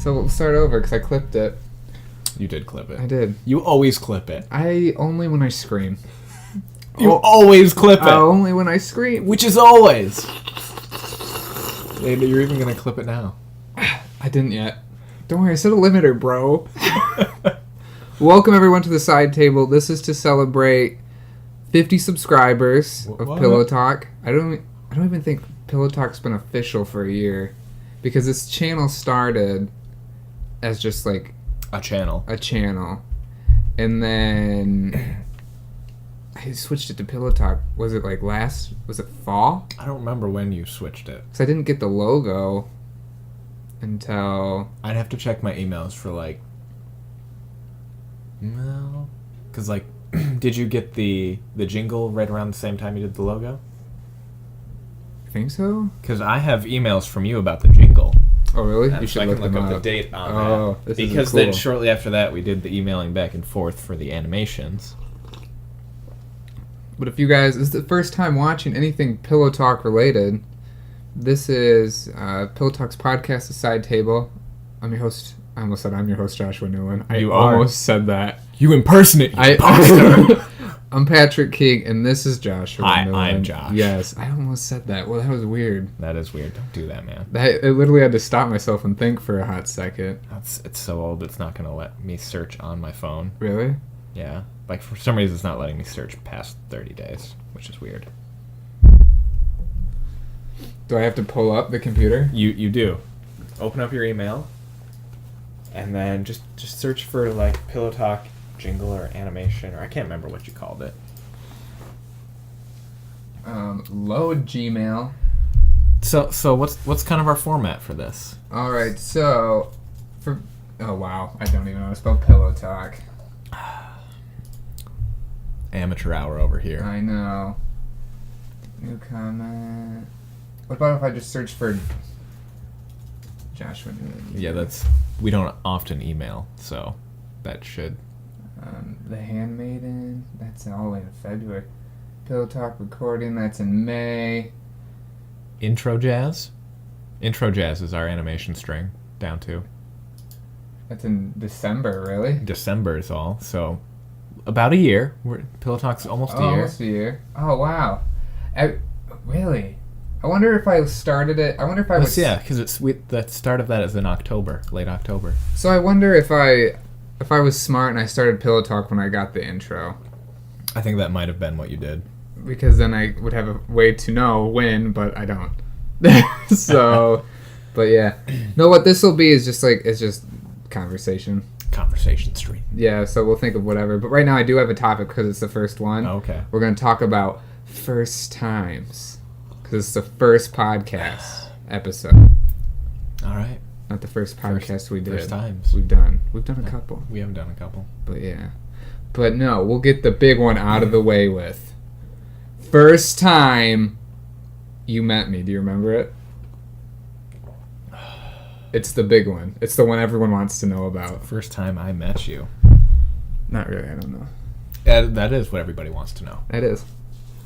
So we'll start over because I clipped it. You did clip it. I did. You always clip it. Only when I scream. You always clip it. Only when I scream. Which is always. You're even going to clip it now. I didn't yet. Don't worry, I set a limiter, bro. Welcome everyone to the side table. This is to celebrate 50 subscribers of Pillow Talk. I don't even think Pillow Talk's been official for a year, because this channel started as just like a channel, and then I switched it to Pillow Talk. Was it fall? I don't remember when you switched it. Because I didn't get the logo until... I'd have to check my emails for no, because did you get the jingle right around the same time you did the logo? I think so. Because I have emails from you about the jingle. Oh really? You should I look can them look up. up the date on that. Because cool. Then shortly after that we did the emailing back and forth for the animations. But if you guys, this is the first time watching anything Pillow Talk related, this is Pillow Talk's podcast, The Side Table. I'm your host. I almost said I'm your host, Joshua Newland. You are. Almost said that. You impersonate. I'm Patrick King, and this is Joshua Newland. I'm Josh. Yes, I almost said that. Well, that was weird. That is weird. Don't do that, man. I literally had to stop myself and think for a hot second. It's so old. It's not going to let me search on my phone. Really? Yeah. For some reason, it's not letting me search past 30 days, which is weird. Do I have to pull up the computer? You do. Open up your email, and then just search for Pillow Talk jingle or animation, or I can't remember what you called it. Load Gmail. So what's kind of our format for this? All right, so oh wow, I don't even know how to spell Pillow Talk. Amateur hour over here. I know. New comment. What about if I just search for Joshua Newland? Yeah, we don't often email, so that should. The Handmaiden, that's all the way in February. Pillow Talk recording, that's in May. Intro Jazz? Intro Jazz is our animation string, down to. That's in December, really? December is all, so about a year. Pillow Talk's almost a year. Almost a year. Oh, wow. Really? I wonder if I started it. I wonder if I was... Yeah, because the start of that is in October, late October. So I wonder if I was smart and I started Pillow Talk when I got the intro. I think that might have been what you did. Because then I would have a way to know when, but I don't. So, but yeah. No, what this will be is it's just conversation. Conversation stream. Yeah, so we'll think of whatever. But right now I do have a topic because it's the first one. Oh, okay. We're going to talk about first times. Because it's the first podcast episode. All right. Not the first podcast we did. First times. We've done a couple. We haven't done a couple. But yeah. But no, we'll get the big one out of the way with. First time you met me. Do you remember it? It's the big one. It's the one everyone wants to know about. First time I met you. Not really, I don't know. That is what everybody wants to know. That is.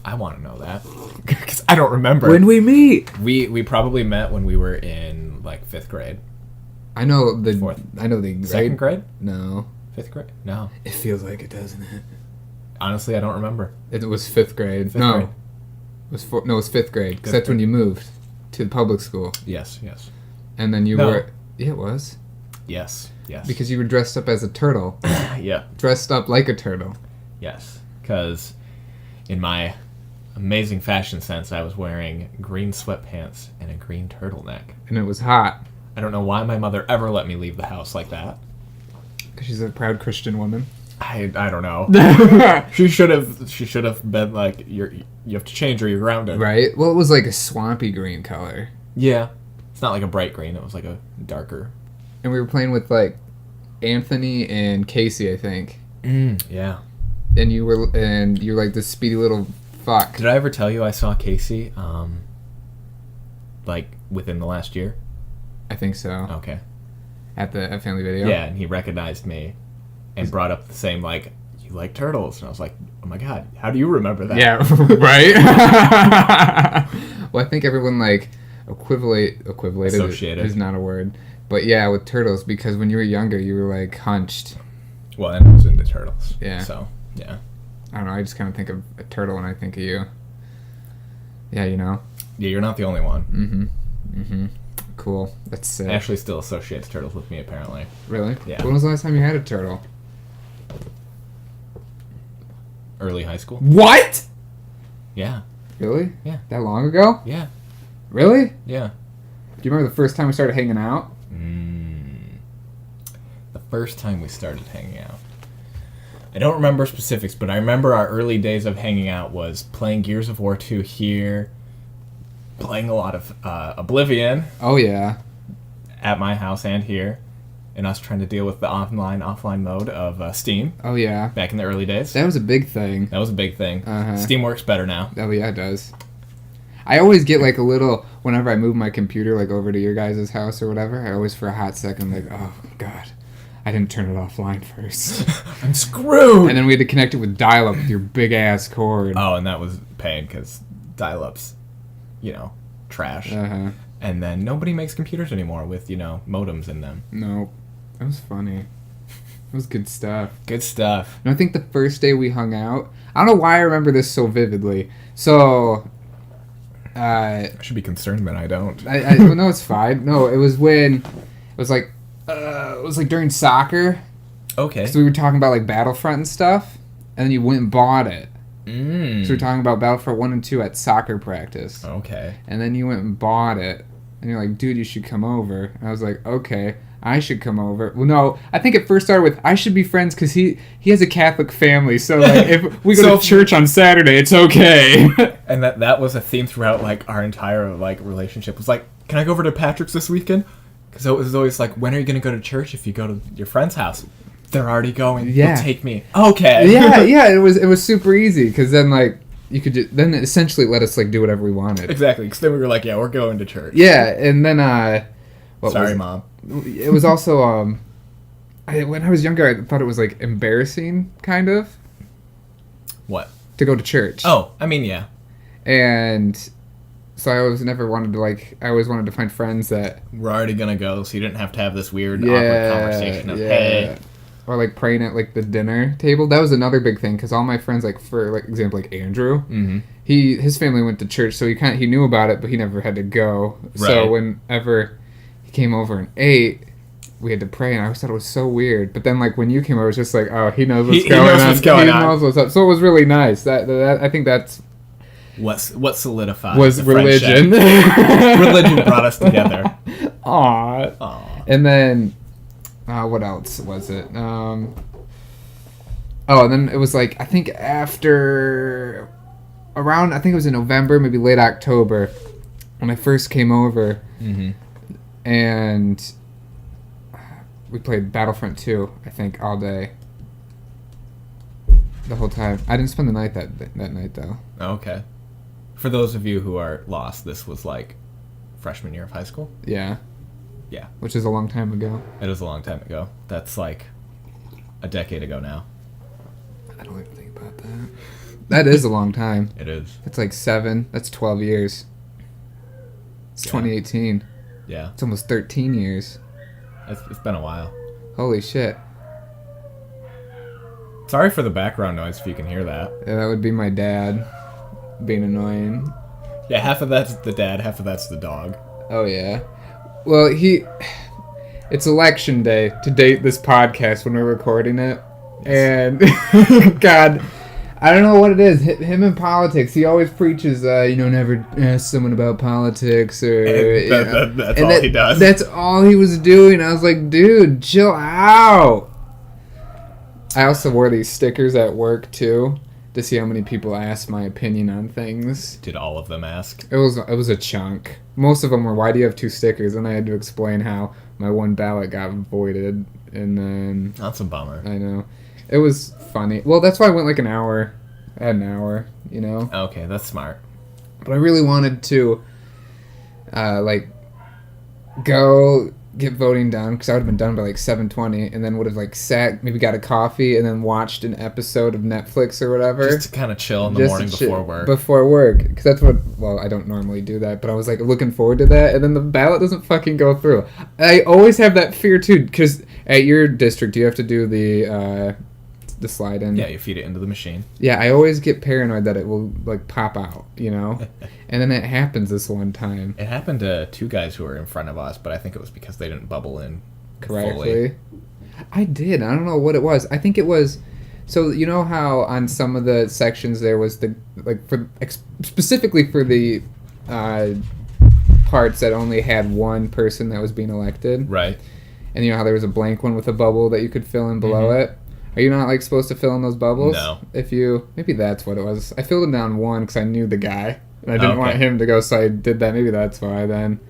I want to know that. Because I don't remember. When we meet? We probably met when we were in 5th grade. I know the Fourth. I know the grade. 2nd grade? No. 5th grade? No. It feels like it, doesn't it? Honestly, I don't remember. It was 5th grade. Fifth no. grade. It was 5th grade. Because that's when you moved to the public school. Yes. And then you were... Yeah, it was. Yes. Because you were dressed up as a turtle. Yeah. Dressed up like a turtle. Yes. Because in my amazing fashion sense, I was wearing green sweatpants and a green turtleneck. And it was hot. I don't know why my mother ever let me leave the house like that. Because she's a proud Christian woman. I don't know. She should have been like, you have to change or you're grounded. Right? Well, it was like a swampy green color. Yeah. It's not like a bright green. It was like a darker. And we were playing with Anthony and Casey, I think. Yeah. And you're like this speedy little fuck. Did I ever tell you I saw Casey within the last year? I think so. Okay. At Family Video? Yeah, and he recognized me and brought up the same, you like turtles. And I was like, oh my god, how do you remember that? Yeah, right? Well, I think everyone, equivalated Associated. is not a word. But yeah, with turtles, because when you were younger, you were like hunched. Well, and I was into turtles. Yeah. So, yeah. I don't know, I just kind of think of a turtle when I think of you. Yeah, you know? Yeah, you're not the only one. Cool. That's sick. Ashley still associates turtles with me, apparently. Really? Yeah. When was the last time you had a turtle? Early high school. What? Yeah. Really? Yeah. That long ago? Yeah. Really? Yeah. Do you remember the first time we started hanging out? The first time we started hanging out. I don't remember specifics, but I remember our early days of hanging out was playing Gears of War 2 here, playing a lot of Oblivion Oh, yeah. at my house and here, and us trying to deal with the offline mode of Steam Oh, yeah. back in the early days. That was a big thing. That was a big thing. Uh-huh. Steam works better now. Oh, yeah, it does. I always get like a little, whenever I move my computer like over to your guys' house or whatever, I always for a hot second like, oh, God. I didn't turn it offline first. I'm screwed! And then we had to connect it with dial-up with your big-ass cord. Oh, and that was pain, because dial-up's, trash. Uh-huh. And then nobody makes computers anymore with, modems in them. Nope. That was funny. It was good stuff. Good stuff. And I think the first day we hung out, I don't know why I remember this so vividly. So, I should be concerned, but I don't. well, no, it's fine. No, it was when, it was like during soccer. Okay. So we were talking about like Battlefront and stuff, and then you went and bought it. So we were talking about Battlefront 1 and 2 at soccer practice. Okay. And then you went and bought it, and you're like, dude, you should come over. And I was like, okay, I should come over. Well, no, I think it first started with, I should be friends because he has a Catholic family, so like if we go to church on Saturday, it's okay. And that was a theme throughout like our entire like relationship. Was like, can I go over to Patrick's this weekend? Because it was always like, when are you going to go to church if you go to your friend's house? They're already going. Yeah. You'll take me. Okay. yeah, it was super easy because then like you could then essentially let us like do whatever we wanted. Exactly. Because then we were like, yeah, we're going to church. Yeah, and then Sorry, Mom. It was also when I was younger, I thought it was like embarrassing, kind of. What? To go to church. Oh, I mean, yeah. And so I always wanted to find friends that we're already gonna go, so you didn't have to have this weird awkward conversation of hey. Or like praying at like the dinner table. That was another big thing because all my friends, like for like example, like Andrew, his family went to church, so he knew about it, but he never had to go. Right. So whenever he came over and ate, we had to pray, and I always thought it was so weird. But then like when you came over, it was just like, oh, he knows what's going on. He knows what's up. So it was really nice. That I think that's what solidified was religion. Religion brought us together. Aww. And then what else was it? And then it was like I think it was in November, maybe late October, when I first came over, and we played Battlefront 2. I think all day, the whole time. I didn't spend the night that night though. Okay. For those of you who are lost, this was like freshman year of high school. Yeah. Yeah. Which is a long time ago. It is a long time ago. That's like a decade ago now. I don't even think about that. That is a long time. It is. It's like 7. That's 12 years. It's 2018. Yeah. It's almost 13 years. It's been a while. Holy shit. Sorry for the background noise if you can hear that. Yeah, that would be my dad being annoying. Yeah, half of that's the dad, half of that's the dog. Oh, yeah. Well, it's election day to date this podcast when we're recording it. Yes. And, God, I don't know what it is. Him in politics, he always preaches, never ask someone about politics. Or that's all he does. That's all he was doing. I was like, dude, chill out. I also wore these stickers at work, too, to see how many people asked my opinion on things. Did all of them ask? It was a chunk. Most of them were, why do you have 2 stickers? And I had to explain how my one ballot got voided. And then... That's a bummer. I know. It was funny. Well, that's why I went like an hour. I had an hour, you know? Okay, that's smart. But I really wanted to, go get voting done because I would have been done by like 7:20, and then would have like sat, maybe got a coffee, and then watched an episode of Netflix or whatever. Just to kind of chill in the morning before work. Before work, because that's what. Well, I don't normally do that, but I was like looking forward to that, and then the ballot doesn't fucking go through. I always have that fear too, because at your district you have to do the slide in. Yeah, you feed it into the machine. Yeah, I always get paranoid that it will like pop out, and then it happens this one time. It happened to 2 guys who were in front of us, but I think it was because they didn't bubble in Correctly. fully. I did. I don't know what it was. I think it was. So you know how on some of the sections there was the specifically for the parts that only had one person that was being elected, Right. and you know how there was a blank one with a bubble that you could fill in below it. Are you not like supposed to fill in those bubbles? No. Maybe that's what it was. I filled it down one because I knew the guy and I didn't want him to go, so I did that. Maybe that's why. Then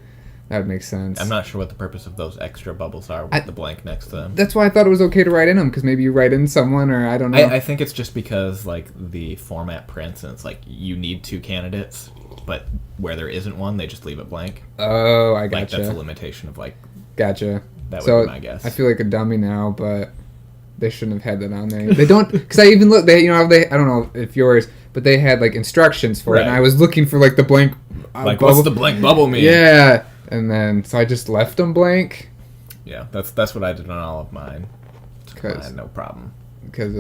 that would make sense. I'm not sure what the purpose of those extra bubbles are with the blank next to them. That's why I thought it was okay to write in them, because maybe you write in someone, or I don't know. I think it's just because like the format prints and it's like you need 2 candidates, but where there isn't one, they just leave it blank. Oh, I gotcha. Like that's a limitation of like. Gotcha. That would be my guess. I feel like a dummy now, but they shouldn't have had that on there. They don't, because I even looked. I don't know if yours, but they had like instructions for it, and I was looking for like the blank. Like bubble. what's the blank bubble mean? Yeah, and then so I just left them blank. Yeah, that's what I did on all of mine. I had no problem. Because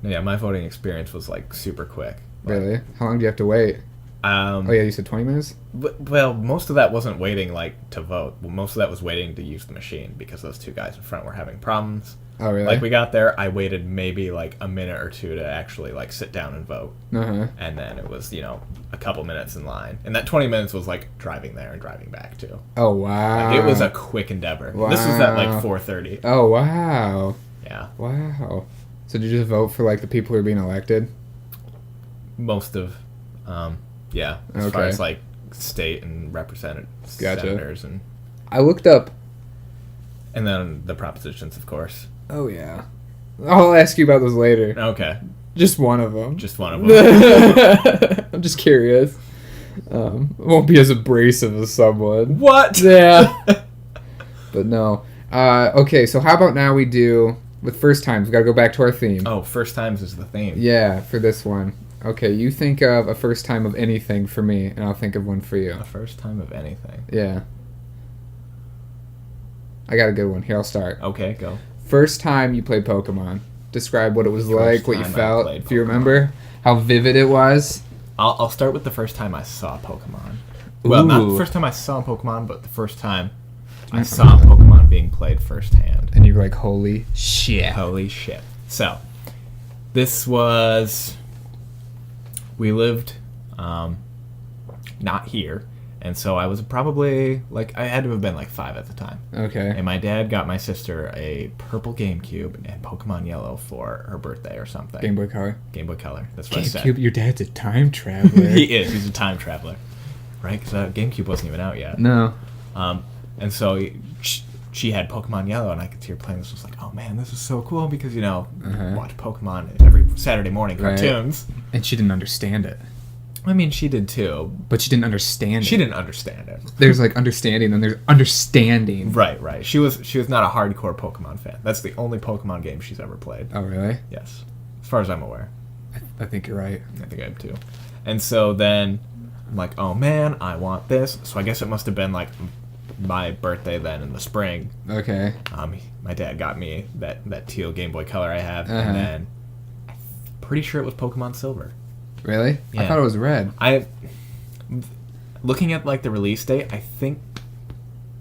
Yeah, my voting experience was like super quick. Really? How long do you have to wait? Oh yeah, you said 20 minutes? Well, most of that wasn't waiting like to vote. Well, most of that was waiting to use the machine because those 2 guys in front were having problems. Oh really? Like we got there, I waited maybe like a minute or 2 to actually like sit down and vote. Uh-huh. And then it was, a couple minutes in line. And that 20 minutes was like driving there and driving back too. Oh wow. Like, it was a quick endeavor. Wow. This was at like 4:30. Oh wow. Yeah. Wow. So did you just vote for like the people who are being elected? Most of yeah, as far as like state and representatives, senators, and I looked up, and then the propositions, of course. Oh yeah, I'll ask you about those later. Okay, just one of them. Just one of them. I'm just curious. Won't be as abrasive as someone. What? Yeah. But no. Okay, so how about now we do with first times? We got to go back to our theme. Oh, first times is the theme. Yeah, for this one. Okay, you think of a first time of anything for me, and I'll think of one for you. A first time of anything. Yeah. I got a good one. Here, I'll start. Okay, go. First time you played Pokemon. Describe what it was like, what you felt, if you Pokemon. Remember, how vivid it was. I'll start with the first time I saw Pokemon. Well, not the first time I saw Pokemon, but the first time I saw Pokemon being played firsthand. And you were like, holy shit. Holy shit. So, this was... We lived not here, and so I was probably, like, I had to have been like 5 at the time. Okay. And my dad got my sister a purple GameCube and Pokemon Yellow for her birthday or something. Game Boy Color. Game Boy Color. That's what I said. GameCube, your dad's a time traveler. He is. He's a time traveler. Right? Because GameCube wasn't even out yet. No. And so she had Pokemon Yellow, and I could see her playing this. I was like, oh man, this is so cool because, watch Pokemon every Saturday morning cartoons. Right. And she didn't understand it. I mean, she did too. But she didn't understand it. She didn't understand it. There's like understanding, and there's understanding. Right. She was not a hardcore Pokemon fan. That's the only Pokemon game she's ever played. Oh, really? Yes. As far as I'm aware. I think you're right. I think I am too. And so then I'm like, oh man, I want this. So I guess it must have been like my birthday then in the spring. Okay. My dad got me that teal Game Boy Color I have, and then I'm pretty sure it was Pokemon Silver. Really? Yeah. I thought it was red. Looking at like the release date, I think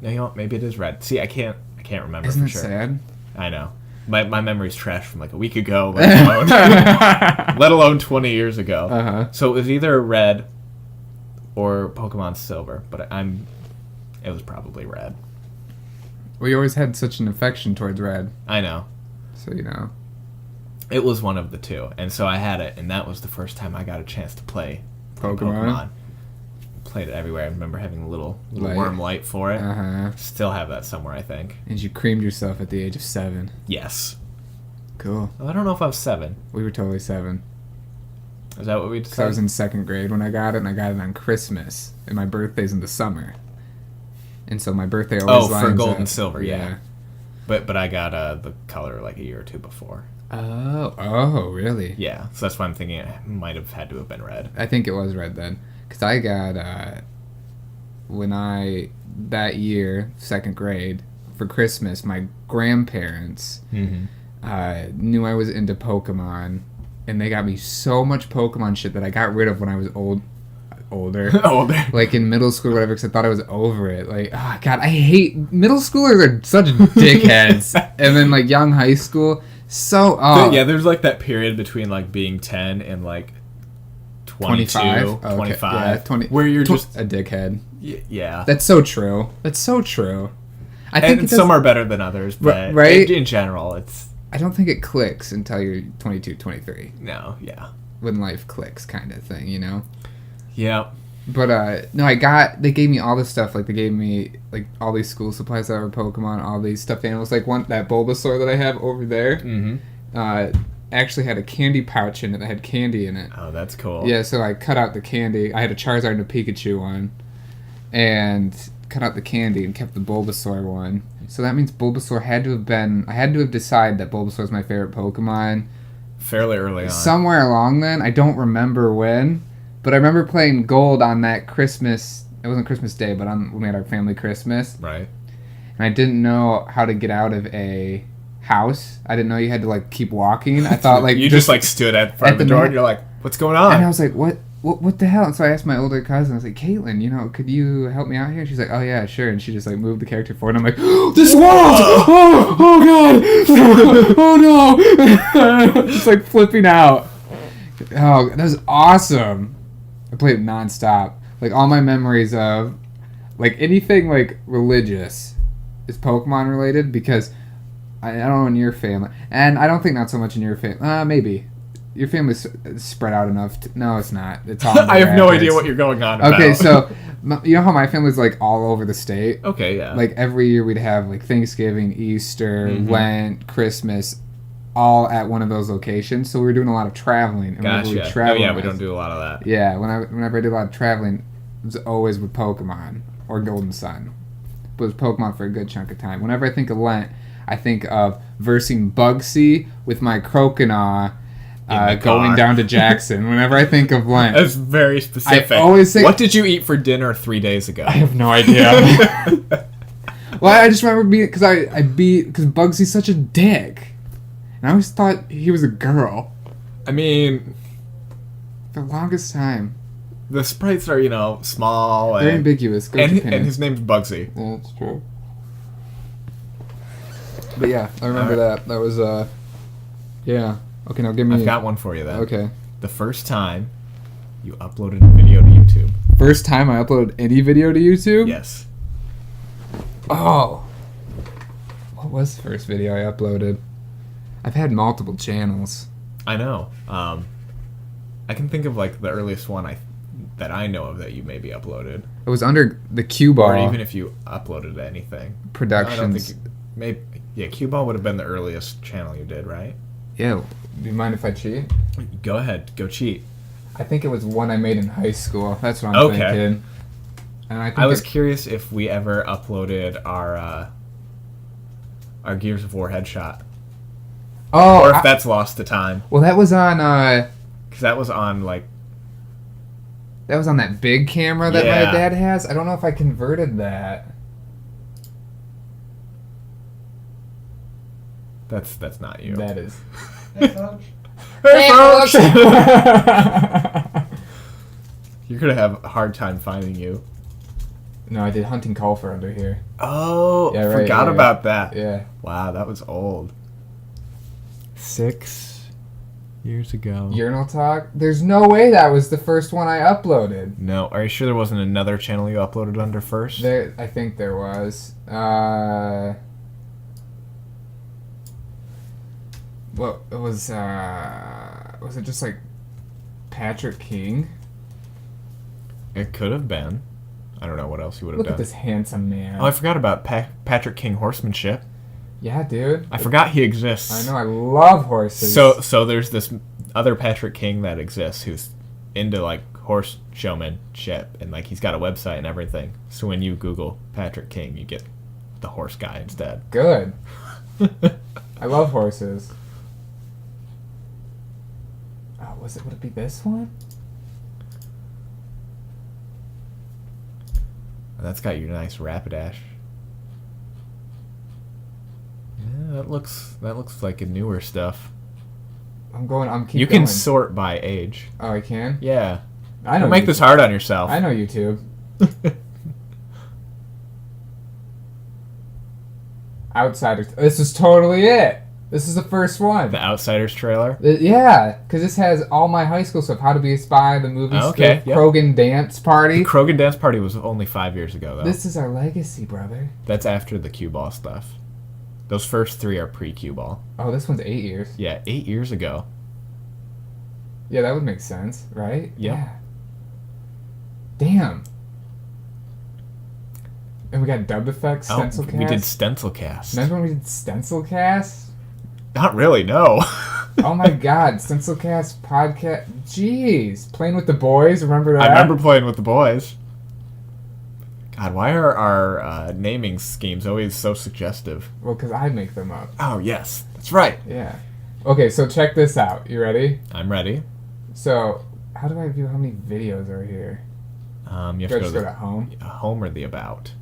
maybe it is red. See, I can't remember Isn't for it sure. sad? I know. My memory's trash from like a week ago, let alone 20 years ago. Uh-huh. So it was either red or Pokemon Silver, but it was probably red. We always had such an affection towards red. I know. So, It was one of the two, and so I had it, and that was the first time I got a chance to play Pokemon. Played it everywhere. I remember having a little worm light for it. Uh-huh. Still have that somewhere, I think. And you creamed yourself at the age of 7. Yes. Cool. Well, I don't know if I was 7. We were totally 7. Is that what we Because I was decided? in second grade when I got it, and I got it on Christmas, and my birthday's in the summer. And so my birthday always Oh, for lines gold up. and silver, yeah. But I got the color like a year or two before. Oh, really? Yeah, so that's why I'm thinking it might have had to have been red. I think it was red then. Because I got, that year, second grade, for Christmas, my grandparents knew I was into Pokemon, and they got me so much Pokemon shit that I got rid of when I was older. Older. Like in middle school or whatever, because I thought I was over it. Like, oh god, I hate middle schoolers are such dickheads. And then like young high school, so Yeah, there's like that period between like being 10 and like 22, 25? Oh, okay. 25, Yeah, 20, where you're just a dickhead. yeah. That's so true. That's so true. I think And some are better than others, but right? in general, it's I don't think it clicks until you're 22, 23. no, yeah, When life clicks, kind of thing, you know. yeah. But no, they gave me all this stuff. Like they gave me like all these school supplies that were Pokemon, all these stuffed animals. Like that Bulbasaur that I have over there. Actually had a candy pouch in it that had candy in it. Oh, that's cool. Yeah, so I cut out the candy. I had a Charizard and a Pikachu one, and cut out the candy and kept the Bulbasaur one. So that means Bulbasaur had to have been. I had to have decided that Bulbasaur was my favorite Pokemon Fairly early on. somewhere along then. I don't remember when, but I remember playing Gold on that Christmas. It wasn't Christmas Day, but when we had our family Christmas, Right. and I didn't know how to get out of a house. I didn't know you had to like keep walking. I thought like you just like stood at front of the door door and you're like, what's going on? and I was like, what the hell? And so I asked my older cousin. I was like, Caitlin, could you help me out here? She's like, oh yeah, sure. And she just like moved the character forward. And I'm like, this world! Oh god! Oh no! Just like flipping out. Oh, that was awesome. I played it nonstop. Like all my memories of like anything like religious is Pokemon related because I don't know in your family, and I don't think not so much in your family. Maybe your family's spread out enough. No, it's not. It's all. I have no idea what you're going on about. Okay, so you know how my family's like all over the state. Okay, yeah. Like every year we'd have like Thanksgiving, Easter, Lent, Christmas, all at one of those locations. So we were doing a lot of traveling. And whenever Gotcha. we traveled, Oh yeah, we don't do a lot of that. Yeah, whenever I did a lot of traveling, it was always with Pokemon or Golden Sun. But it was Pokemon for a good chunk of time. Whenever I think of Lent, I think of versing Bugsy with my Croconaw going down to Jackson. Whenever I think of Lent. That's very specific. I always think... What did you eat for dinner 3 days ago? I have no idea. Well, I just remember being... Because Bugsy's such a dick. And I always thought he was a girl. I mean, For the longest time. the sprites are, small Very and ambiguous. Go and Japan. his name's Bugsy. Yeah, that's true. But yeah, I remember that. That was, yeah. Okay, now give me... I've got one for you then. Okay. The first time you uploaded a video to YouTube. First time I uploaded any video to YouTube? Yes. Oh. What was the first video I uploaded? I've had multiple channels. I know. I can think of like the earliest one that I know of that you maybe uploaded. It was under the Cue Ball Or even if you uploaded anything. Productions. I don't think maybe Cue Ball would have been the earliest channel you did, right? Yeah. Do you mind if I cheat? Go ahead, go cheat. I think it was one I made in high school. That's what I'm thinking. And I think I was curious if we ever uploaded our Gears of War headshot, Oh, or if that's lost to time. well, that was on Because that was on like that big camera that Yeah. my dad has. I don't know if I converted that. that's not you. That is. Hey, folks! You're gonna have a hard time finding you. No, I did Hunting Colfer under here. Oh, Yeah, right, forgot yeah. about that. Yeah. Wow, that was old. 6 years ago. Urinal Talk? There's no way that was the first one I uploaded. No, are you sure there wasn't another channel you uploaded under first? I think there was. What it was it just like Patrick King? It could have been. I don't know what else you would have Look done. at this handsome man. Oh, I forgot about Patrick King horsemanship. Yeah, dude. I forgot he exists. I know, I love horses. So there's this other Patrick King that exists who's into like horse showmanship, and like he's got a website and everything. So when you Google Patrick King, you get the horse guy instead. Good. I love horses. Oh, would it be this one? That's got your nice Rapidash. Yeah, that looks like a newer stuff. I'm keep You going. can sort by age. Oh, I can? Yeah. I know. Don't make this hard on yourself. I know YouTube. Outsiders. This is totally it. This is the first one. The Outsiders trailer. Yeah, because this has all my high school stuff. How to Be a Spy, the movie stuff, Yep. Krogan Dance Party. Krogan Dance Party was only 5 years ago, though. This is our legacy, brother. That's after the cue ball stuff. Those first 3 are pre-cue ball. Oh, this one's 8 years. Yeah, 8 years ago. Yeah, that would make sense, right? Yep. Yeah. Damn. And we got dubbed effects, stencil cast. We did stencil cast. Remember when we did stencil cast? Not really, no. Oh my god, stencil cast podcast. Jeez. Playing with the boys, remember that? I remember playing with the boys. God, why are our naming schemes always so suggestive? Well, because I make them up. Oh, yes. That's right. Yeah. Okay, so check this out. You ready? I'm ready. So, how do I view how many videos are here? You have Do I to just go go to home? home or the about.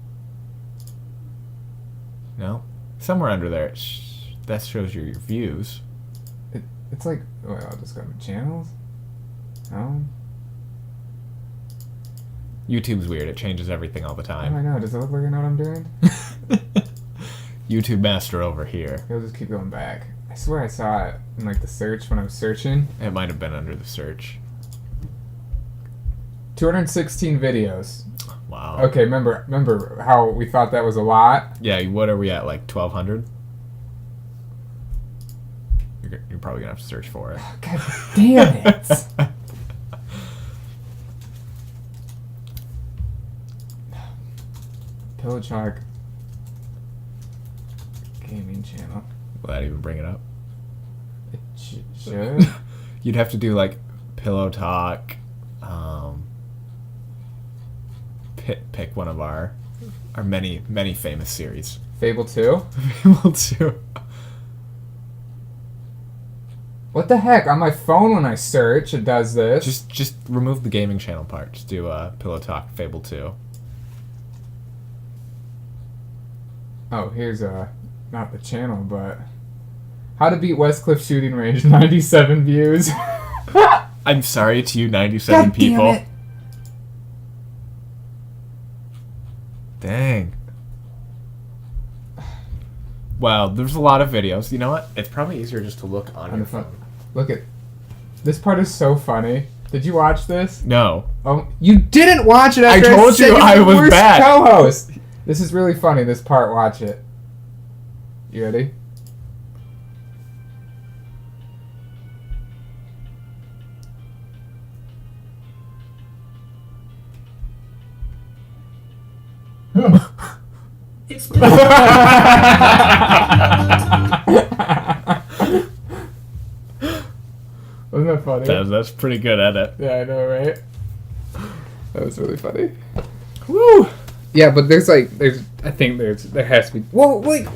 No? Somewhere under there. That shows your views. It's like, wait, I'll just go to channels? Home? YouTube's weird. It changes everything all the I time. don't know. Does it look like I know what I'm doing? YouTube master over here. We'll just keep going back. I swear I saw it in like the search when I was searching. It might have been under the search. 216 videos. Wow. Okay, remember how we thought that was a lot? Yeah, what are we at, like 1,200? You're probably going to have to search for it. God damn it! Pillow Chalk gaming channel. Will that even bring it up? It should. You'd have to do like Pillow Talk. Pick one of our many famous series. Fable 2? Fable 2. What the heck? On my phone when I search, it does this. Just remove the gaming channel part. Just do Pillow Talk Fable 2. Oh, here's not the channel, but How to Beat Westcliff Shooting Range, 97 views. I'm sorry to you 97 God people. damn it. Dang. Wow, there's a lot of videos. You know what? It's probably easier just to look on your phone. Look at this part is so funny. Did you watch this? No. Oh, you didn't watch it. After I told you I was worst bad. Co-host. This is really funny. This part. Watch it. You ready? Wasn't that funny? That's pretty good edit. Yeah, I know, right? That was really funny. Woo! Yeah, but there has to be. Well, like,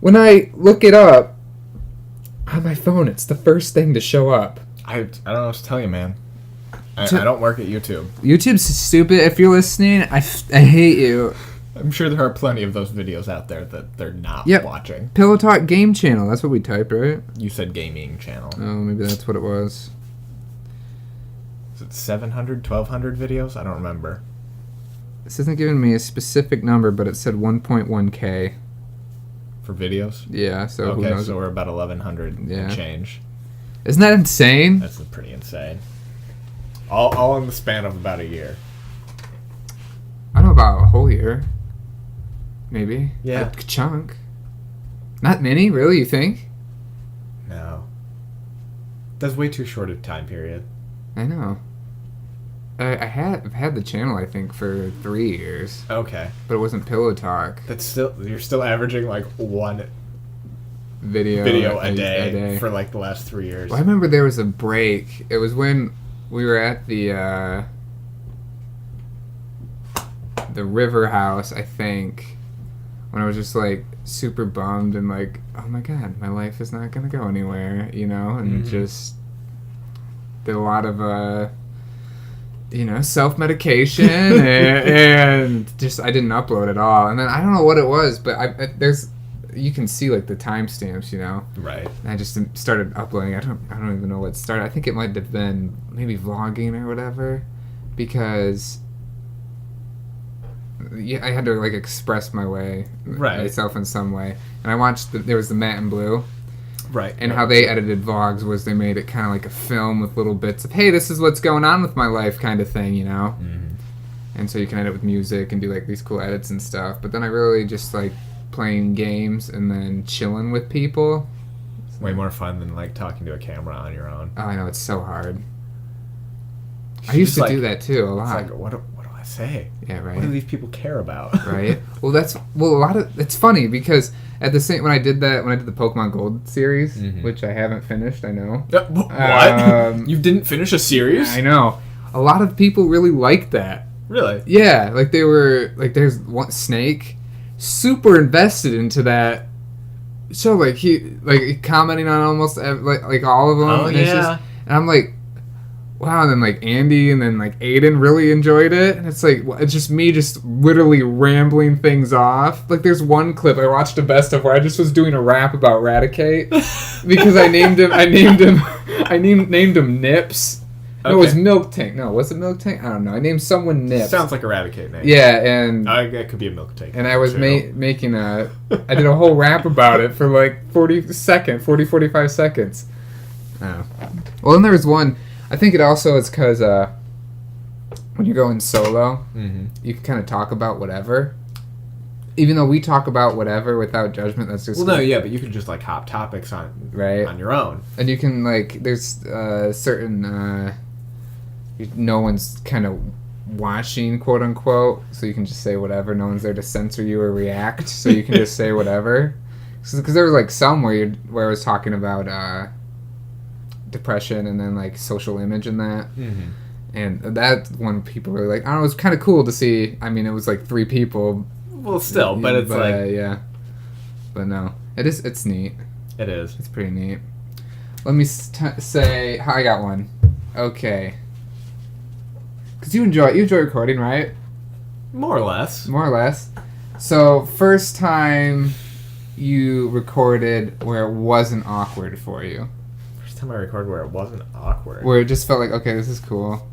when I look it up on my phone, it's the first thing to show up. I don't know what to tell you, man. I don't work at YouTube. YouTube's stupid. If you're listening, I hate you. I'm sure there are plenty of those videos out there that they're not watching. Pillow Talk Game Channel. That's what we typed, right? You said gaming channel. Oh, maybe that's what it was. Is it 700, 1,200 videos? I don't remember. This isn't giving me a specific number, but it said 1.1K. For videos? Yeah, so who Okay, knows? so we're about 1,100 and change. Isn't that insane? That's pretty insane. All in the span of about a year. I don't know about a whole year. Maybe. Yeah. A chunk. Not many, really, you think? No. That's way too short a time period. I know. I've had the channel, I think, for 3 years. Okay. But it wasn't Pillow Talk. You're still averaging like one video a day for like the last 3 years. Well, I remember there was a break. It was when we were at the River House, I think, when I was just like super bummed and like, oh my god, my life is not gonna go anywhere, you know, and just did a lot of self-medication and just I didn't upload at all. And then I don't know what it was, but you can see like the timestamps, you know. Right. And I just started uploading. I don't even know what started. I think it might have been maybe vlogging or whatever, because I had to like express myself in some way. And I watched there was the Matt and Blue. Right. And how they edited vlogs was they made it kind of like a film with little bits of, hey, this is what's going on with my life kind of thing, you know? Mm-hmm. And so you can edit with music and do like these cool edits and stuff. But then I really just like playing games and then chilling with people. Way more fun than like talking to a camera on your own. Oh, I know, it's so hard. I used to do that too a lot. It's like, what do I say? Yeah, right. What do these people care about? Right. It's funny because when I did the Pokemon Gold series, which I haven't finished, I know. What? You didn't finish a series? I know. A lot of people really liked that. Really? Yeah, like they were like, there's one Snake, super invested into that show. Like he commenting on almost like all of them. Oh, and yeah. And I'm like, wow. And then like Andy and then like Aiden really enjoyed it. And it's like, it's just me just literally rambling things off. Like there's one clip I watched a best of where I just was doing a rap about Raticate because I named him Nips. Okay. No, it was Milk Tank. No, was it Milk Tank? I don't know. I named someone Nips. Sounds like a Raticate name. Yeah, and that could be a Milk Tank. And I was making I did a whole rap about it for like 45 seconds. Oh. Well, then there was one. I think it also is because when you're going solo, you can kind of talk about whatever. Even though we talk about whatever without judgment, that's just... Well, no, yeah, but you can just, like, hop topics on your own. And you can, like, there's certain... no one's kind of watching, quote-unquote, so you can just say whatever. No one's there to censor you or react, so you can just say whatever. Because there was, like, some where I was talking about... depression and then like social image and that, and that one people were like, I don't know, it was kind of cool to see. I mean, it was like 3 people. Well, still, but it's like yeah, but no, it's neat. It is. It's pretty neat. Let me say, I got one. Okay, because you enjoy recording, right? More or less. So first time you recorded where it wasn't awkward for you. Time I recorded where it wasn't awkward. Where it just felt like, okay, this is cool.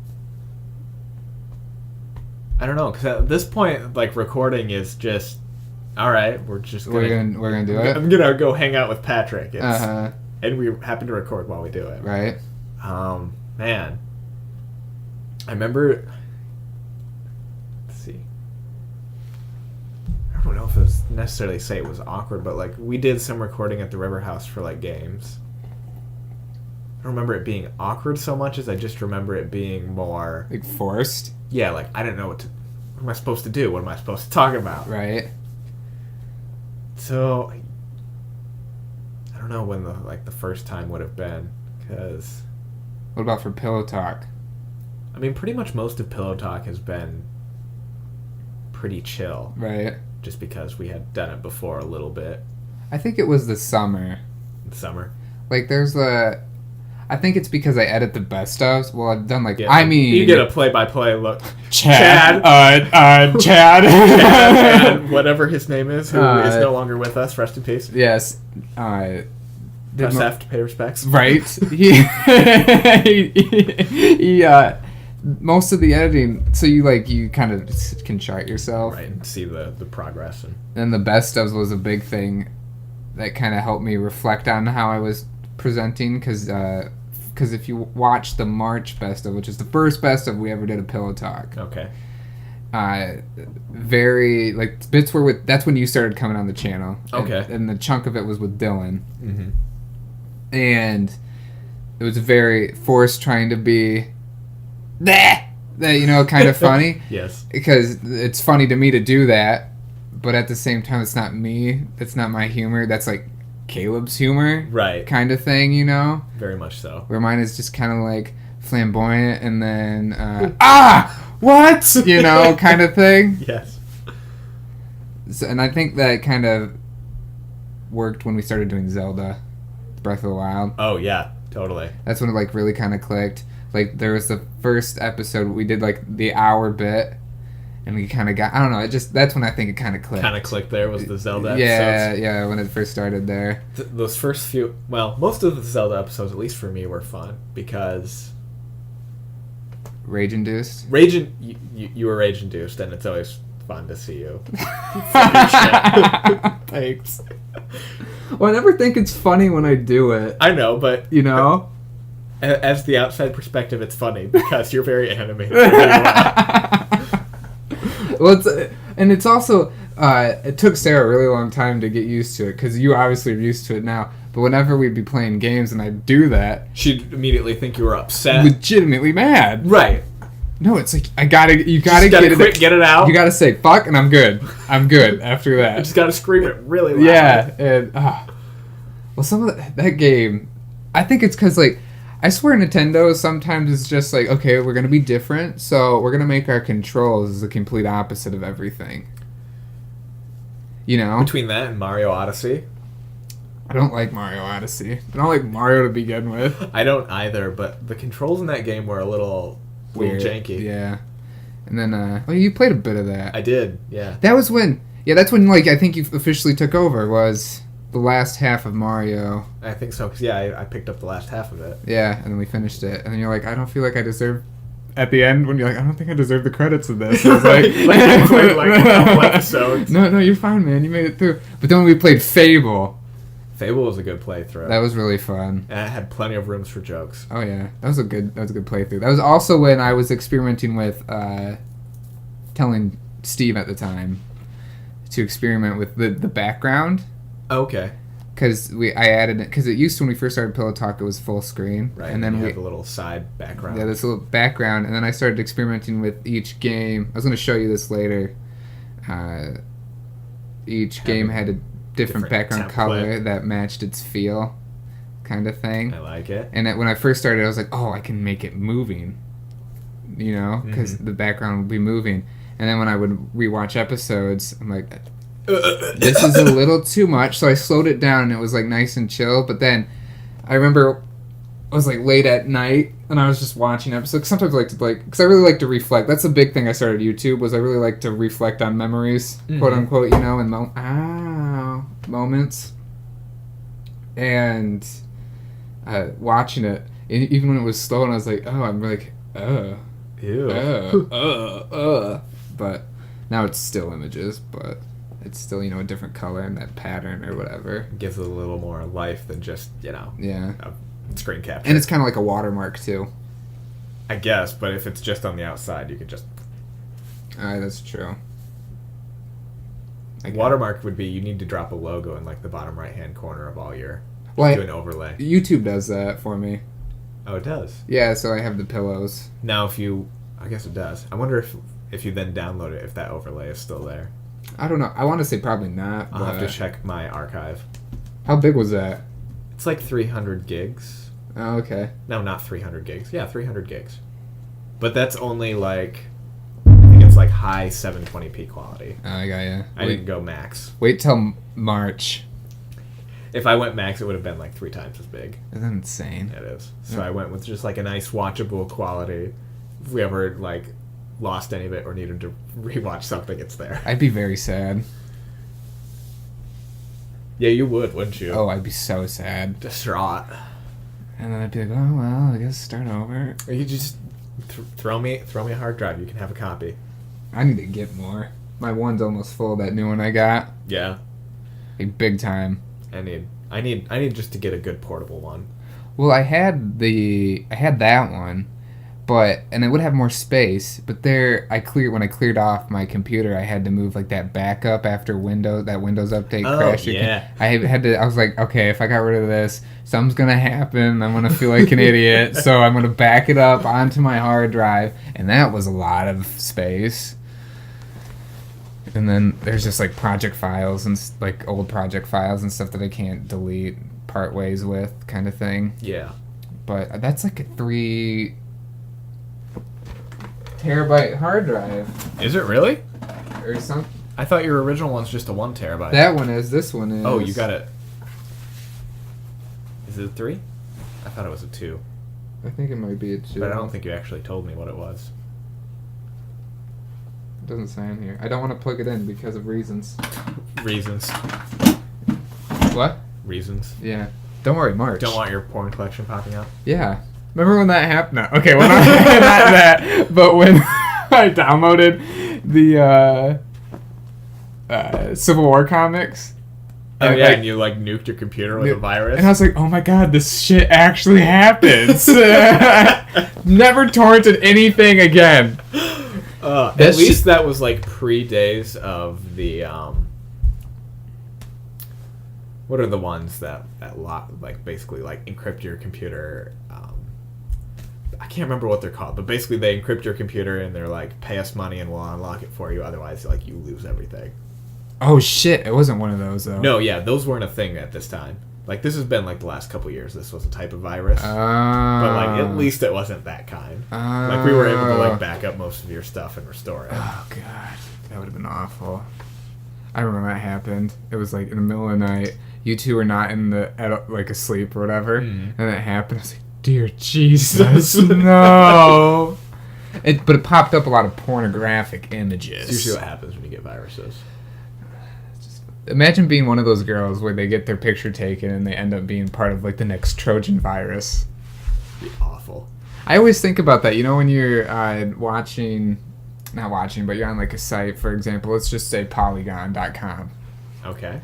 I don't know, because at this point, like, recording is just, all right, we're gonna do it. I'm gonna go hang out with Patrick. And we happen to record while we do it. Right. Man. I remember. Let's see. I don't know if it was necessarily say it was awkward, but like we did some recording at the River House for like games. I don't remember it being awkward so much as I just remember it being more... Like forced? Yeah, like, I didn't know what am I supposed to do? What am I supposed to talk about? Right. So, I don't know when the first time would have been, because... What about for Pillow Talk? I mean, pretty much most of Pillow Talk has been pretty chill. Right. Just because we had done it before a little bit. I think it was the summer. Like, there's I think it's because I edit the best ofs. Well, I've done like... Yeah, you get a play-by-play look. Chad. Chad. Chad, whatever his name is, who is no longer with us. Rest in peace. Yes. Press F to pay respects. Right. He most of the editing, so you kind of can chart yourself. Right, and see the progress. And the best ofs was a big thing that kind of helped me reflect on how I was presenting, because if you watch the March best of, which is the first best of we ever did a Pillow Talk, okay, very like bits were with, that's when you started coming on the channel, okay, and the chunk of it was with Dylan, and it was very forced, trying to be that kind of funny. Yes, because it's funny to me to do that, but at the same time it's not me, that's not my humor, that's like Caleb's humor, Right. kind of thing, you know. Very much so. Where mine is just kind of like flamboyant and then what, you know, kind of thing. Yes. So, and I think that kind of worked when we started doing Zelda Breath of the Wild. Oh yeah, totally. That's when it like really kind of clicked. Like there was the first episode we did like the hour bit, and we kind of got, I don't know, it just, that's when I think it kind of clicked. Kind of clicked there was the Zelda Yeah, episodes. yeah, when it first started there. Those first few, well, most of the Zelda episodes, at least for me, were fun because Rage induced. you were rage induced, and it's always fun to see you. Thanks. Well, I never think it's funny when I do it. I know, but You know? as the outside perspective, it's funny because you're very animated. Well, it's also it took Sarah a really long time to get used to it because you obviously are used to it now. But whenever we'd be playing games and I'd do that, She'd immediately think you were upset. legitimately mad. Right. No, it's like you gotta Just get it. get it out. You gotta say fuck, and I'm good. I'm good after You that. just gotta scream it really loud. Yeah, and well, some of that game, I think it's because like I swear Nintendo sometimes is just like, okay, we're gonna be different, so we're gonna make our controls the complete opposite of everything. You know, Between that and Mario Odyssey, I don't like Mario Odyssey. I don't like Mario to begin with. I don't either. But the controls in that game were a little Weird, janky. yeah. And then, well, you played a bit of that. I did. Yeah. That was when, that's when like I think you officially took over. Was the last half of Mario. I think so. Cause yeah, I picked up the last half of it. Yeah, and then we finished it, and then you're like, I don't feel like I deserve. At the end, when you're like, I don't think I deserve the credits of this. I was like, I played like a couple episodes. No, you're fine, man. You made it through. But then when we played Fable, Fable was a good playthrough. that was really fun. And it had plenty of rooms for jokes. Oh yeah, that was a good playthrough. That was also when I was experimenting with telling Steve at the time to experiment with the background. Okay. Because I added it, because it used to, when we first started Pillow Talk, it was full screen. Right. And then you we have a little side background. Yeah, this little background, and then I started experimenting with each game. I was going to show you this later. Each game had a different background template. color that matched its feel, kind of thing. I like it. And when I first started, I was like, oh, I can make it moving, you know, because the background would be moving. And then when I would rewatch episodes, I'm like, this is a little too much. So I slowed it down, and it was like nice and chill. But then I remember it was like late at night, and I was just watching episodes. Sometimes I like to because I really like to reflect. That's a big thing I started YouTube, was I really like to reflect on memories, quote unquote, you know, and moments. And watching it, even when it was slow, and I was like, oh, I'm like, Ew. but now it's still images, but it's still, you know, a different color and that pattern or whatever. Gives it a little more life than just, you know, Yeah. a screen capture. And it's kind of like a watermark too. I guess, but if it's just on the outside, you could just... That's true. Watermark would be, you need to drop a logo in like the bottom right hand corner of all your... Well, do an overlay. YouTube does that for me. Oh, it does? Yeah, so I have the pillows. Now if you... I guess it does. I wonder if you then download it, if that overlay is still there. I don't know. I want to say probably not. I'll have to check my archive. How big was that? It's like 300 gigs. Oh, okay. No, not 300 gigs. Yeah, 300 gigs. But that's only like... I think it's like high 720p quality. Oh, I got you. I didn't go max. Wait till March. If I went max, it would have been like 3 times as big. Isn't that insane? It is. So I went with just like a nice watchable quality. If we ever like lost any of it or needed to rewatch something, it's there. I'd be very sad. Yeah, you would, wouldn't you? Oh, I'd be so sad. Distraught. And then I'd be like, oh, well, I guess start over. Or you just throw me a hard drive. You can have a copy. I need to get more. My one's almost full, that new one I got. Yeah. Like, big time. I need just to get a good portable one. Well, I had that one, and it would have more space, but when I cleared off my computer, I had to move like that backup after that Windows update crashed. Yeah. I was like, okay, if I got rid of this, something's gonna happen. I'm gonna feel like an idiot, so I'm gonna back it up onto my hard drive, and that was a lot of space. And then there's just like project files and like old project files and stuff that I can't delete, part ways with, kind of thing. Yeah. But that's like a 3 terabyte hard drive Is it really? or something. I thought your original one's just a 1 terabyte. That one is. This one is. Oh, you got it. Is it a 3? I thought it was a 2. I think it might be a 2. But I don't think you actually told me what it was. It doesn't say in here. I don't want to plug it in because of reasons. Reasons. What? Reasons. Yeah. Don't worry, March. Don't want your porn collection popping up? Yeah. Remember when that happened? No. Okay, well, not that. But when I downloaded the Civil War comics. Oh, and, yeah, like, and you, like, nuked your computer with a virus? And I was like, oh my god, this shit actually happens. Never torrented anything again. At least that was, like, pre-days of the, what are the ones that like, basically, like, encrypt your computer? I can't remember what they're called, but basically they encrypt your computer and they're like, pay us money and we'll unlock it for you, otherwise, like, you lose everything. Oh shit, it wasn't one of those though. No, yeah, those weren't a thing at this time. Like, this has been, like, the last couple years, this was a type of virus. But, like, at least it wasn't that kind. Like, we were able to, like, back up most of your stuff and restore it. Oh god, that would have been awful. I remember that happened. It was, like, in the middle of the night. You two were not like, asleep or whatever. Mm-hmm. And it happened. I was like, dear Jesus, no. But it popped up a lot of pornographic images. It's usually what happens when you get viruses. Imagine being one of those girls where they get their picture taken and they end up being part of, like, the next Trojan virus. It'd be awful. I always think about that. You know, when you're not watching, but you're on, like, a site, for example, let's just say Polygon.com. Okay.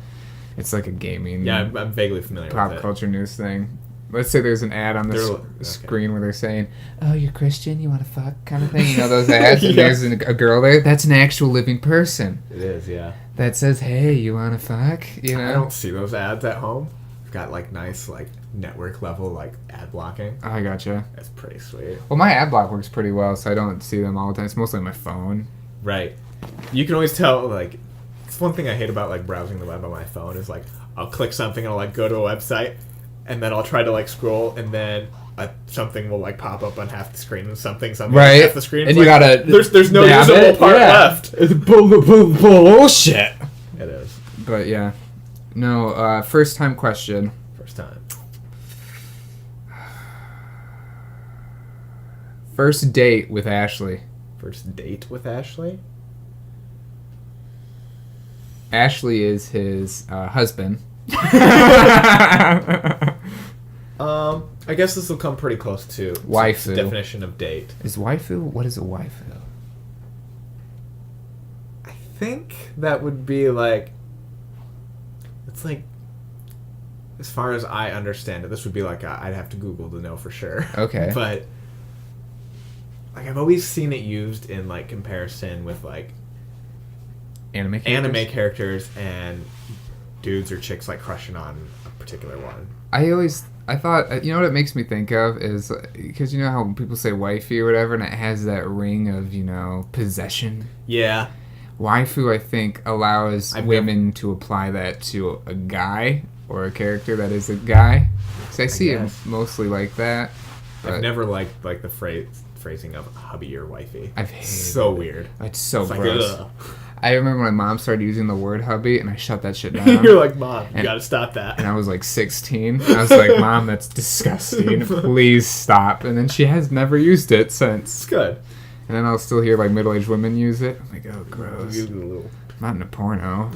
It's like a gaming, Yeah, I'm vaguely familiar with pop it. culture news thing. Let's say there's an ad on the screen where they're saying, oh, you're Christian, you want to fuck, kind of thing. You know those ads? And there's a girl there. That's an actual living person. It is, yeah. That says, hey, you want to fuck? You know? I don't see those ads at home. I've got, like, nice, like, network level, like, ad blocking. Oh, I gotcha. That's pretty sweet. Well, my ad block works pretty well, so I don't see them all the time. It's mostly on my phone. Right. You can always tell, like, it's one thing I hate about, like, browsing the web on my phone is, like, I'll click something and I'll, like, go to a website, and then I'll try to, like, scroll, and then something will, like, pop up on half the screen, and something right. on half the screen. And you like, gotta... There's no usable part left. It's bullshit. It is. But, yeah. No, first time question. First time. First date with Ashley. First date with Ashley? Ashley is his husband. I guess this will come pretty close to waifu. Definition of date. Is waifu? What is a waifu? I think that would be like... It's like... As far as I understand it, this would be like I'd have to Google to know for sure. Okay. But... Like, I've always seen it used in, like, comparison with, like... Anime characters and dudes or chicks, like, crushing on a particular one. I thought, you know what it makes me think of is, because you know how people say wifey or whatever, and it has that ring of, you know, possession? Yeah. Waifu, I think, allows women to apply that to a guy or a character that is a guy. So I see it mostly like that. I've never liked, like, the phrasing of hubby or wifey. I've hated so weird. It's so it's gross. Like, I remember my mom started using the word hubby, and I shut that shit down. You're like, Mom, you gotta stop that. And I was like 16. And I was like, Mom, that's disgusting. Please stop. And then she has never used it since. It's good. And then I'll still hear like middle-aged women use it. I'm like, oh, gross. Not in a porno.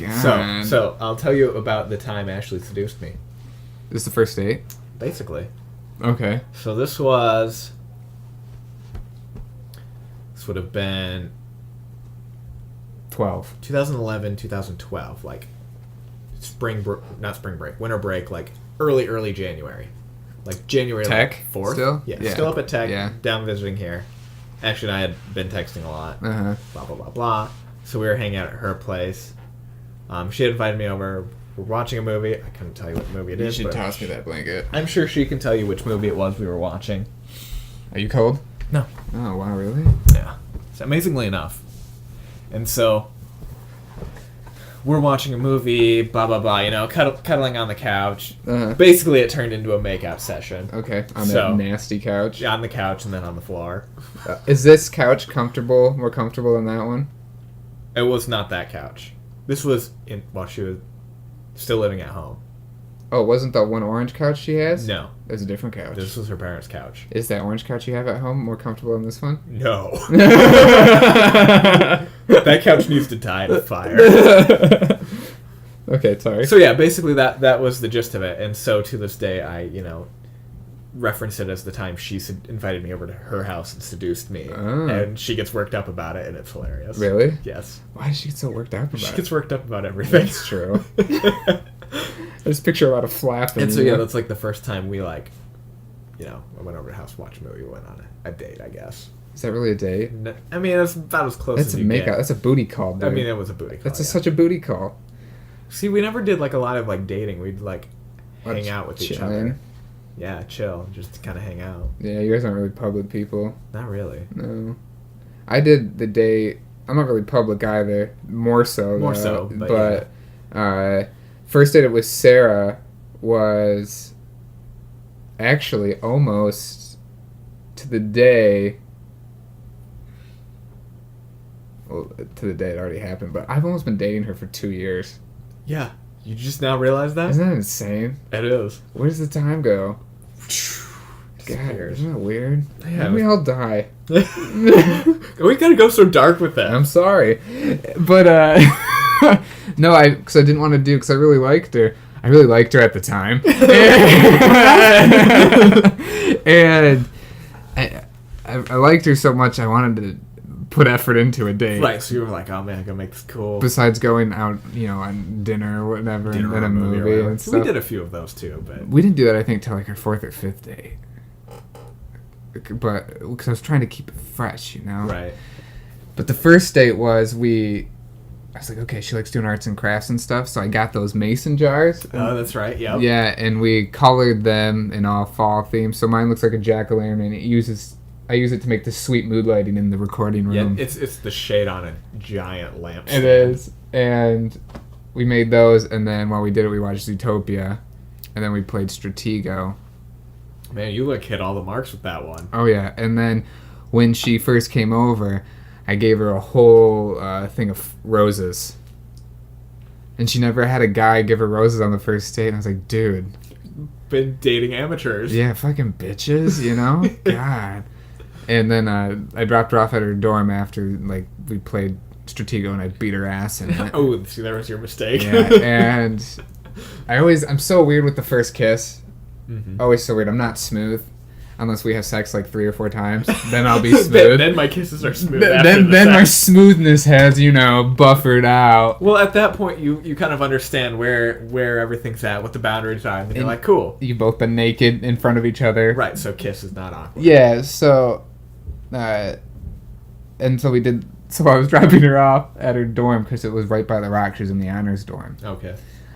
God. So I'll tell you about the time Ashley seduced me. This is the first date? Basically. Okay. So this would have been 2011, 2012, like not spring break, winter break, like early January, like January Tech 4th. Still? Yeah, still up at Tech, down visiting here. Ashley and I had been texting a lot, blah blah blah blah. So we were hanging out at her place. She had invited me over. We're watching a movie. I couldn't tell you what movie it is. You should toss me that blanket. I'm sure she can tell you which movie it was we were watching. Are you cold? No. Oh, wow, really? Yeah. So amazingly enough, And so we're watching a movie, blah, blah, blah, you know, cuddling on the couch. Uh-huh. Basically, it turned into a makeout session. Okay, on that nasty couch. Yeah, on the couch and then on the floor. Is this couch more comfortable than that one? It was not that couch. This was while she was still living at home. Oh, wasn't the one orange couch she has? No. It was a different couch. This was her parents' couch. Is that orange couch you have at home more comfortable than this one? No. That couch needs to die in a fire. Okay, sorry. So yeah, basically that was the gist of it. And so to this day, I, you know, reference it as the time she invited me over to her house and seduced me. Oh. And she gets worked up about it, and it's hilarious. Really? Yes. Why does she get so worked up about it? She gets worked up about everything. That's true. I just picture a lot of flapping. And so yeah, that's like the first time we like, you know, I went over to the house to watch a movie. We went on a date, I guess. Is that really a date? I mean, that's about as close That's as a you makeout. get. That's a booty call, dude. I mean, it was a booty call. That's such a booty call. See, we never did like a lot of like dating. We'd like hang out with each other. Chilling. Yeah, chill, just kind of hang out. Yeah, you guys aren't really public people. Not really. No. I did the date. I'm not really public either. More so. More though. so, but first date with Sarah was actually almost to the day. Well, to the day it already happened, but I've almost been dating her for 2 years. Yeah. You just now realize that? Isn't that insane? It is. Where does the time go? God, isn't that weird? Yeah, We all die. We gotta go so dark with that. I'm sorry, but no, because I didn't want to do because I really liked her. I really liked her at the time, and I liked her so much I wanted to put effort into a date. Right, so you were like, oh man, I gotta make this cool. Besides going out, you know, on dinner or whatever, and then a movie and stuff. We did a few of those too, but we didn't do that. I think till like our 4th or 5th date. But because I was trying to keep it fresh, you know. Right. But the first date was I was like, okay, she likes doing arts and crafts and stuff, so I got those mason jars. Oh, that's right. Yep. Yeah, and we colored them in all fall themes. So mine looks like a jack-o'-lantern, and I use it to make the sweet mood lighting in the recording room. Yeah, it's the shade on a giant lamp. It is, and we made those, and then while we did it, we watched Zootopia, and then we played Stratego. Man, you hit all the marks with that one. Oh yeah, and then when she first came over, I gave her a whole thing of roses. And she never had a guy give her roses on the first date, and I was like, dude. Been dating amateurs. Yeah, fucking bitches, you know? God. And then I dropped her off at her dorm after, like, we played Stratego and I beat her ass in it. Oh, see, that was your mistake. Yeah, and I'm so weird with the first kiss. Mm-hmm. Always so weird. I'm not smooth. Unless we have sex like 3 or 4 times. Then I'll be smooth. then my kisses are smooth. Then my smoothness has, you know, buffered out. Well, at that point, you kind of understand where everything's at, what the boundaries are, and you're like, cool. You've both been naked in front of each other. Right, so kiss is not awkward. Yeah, so... and so we did... So I was dropping her off at her dorm because it was right by the rock. She was in the honors dorm. Okay.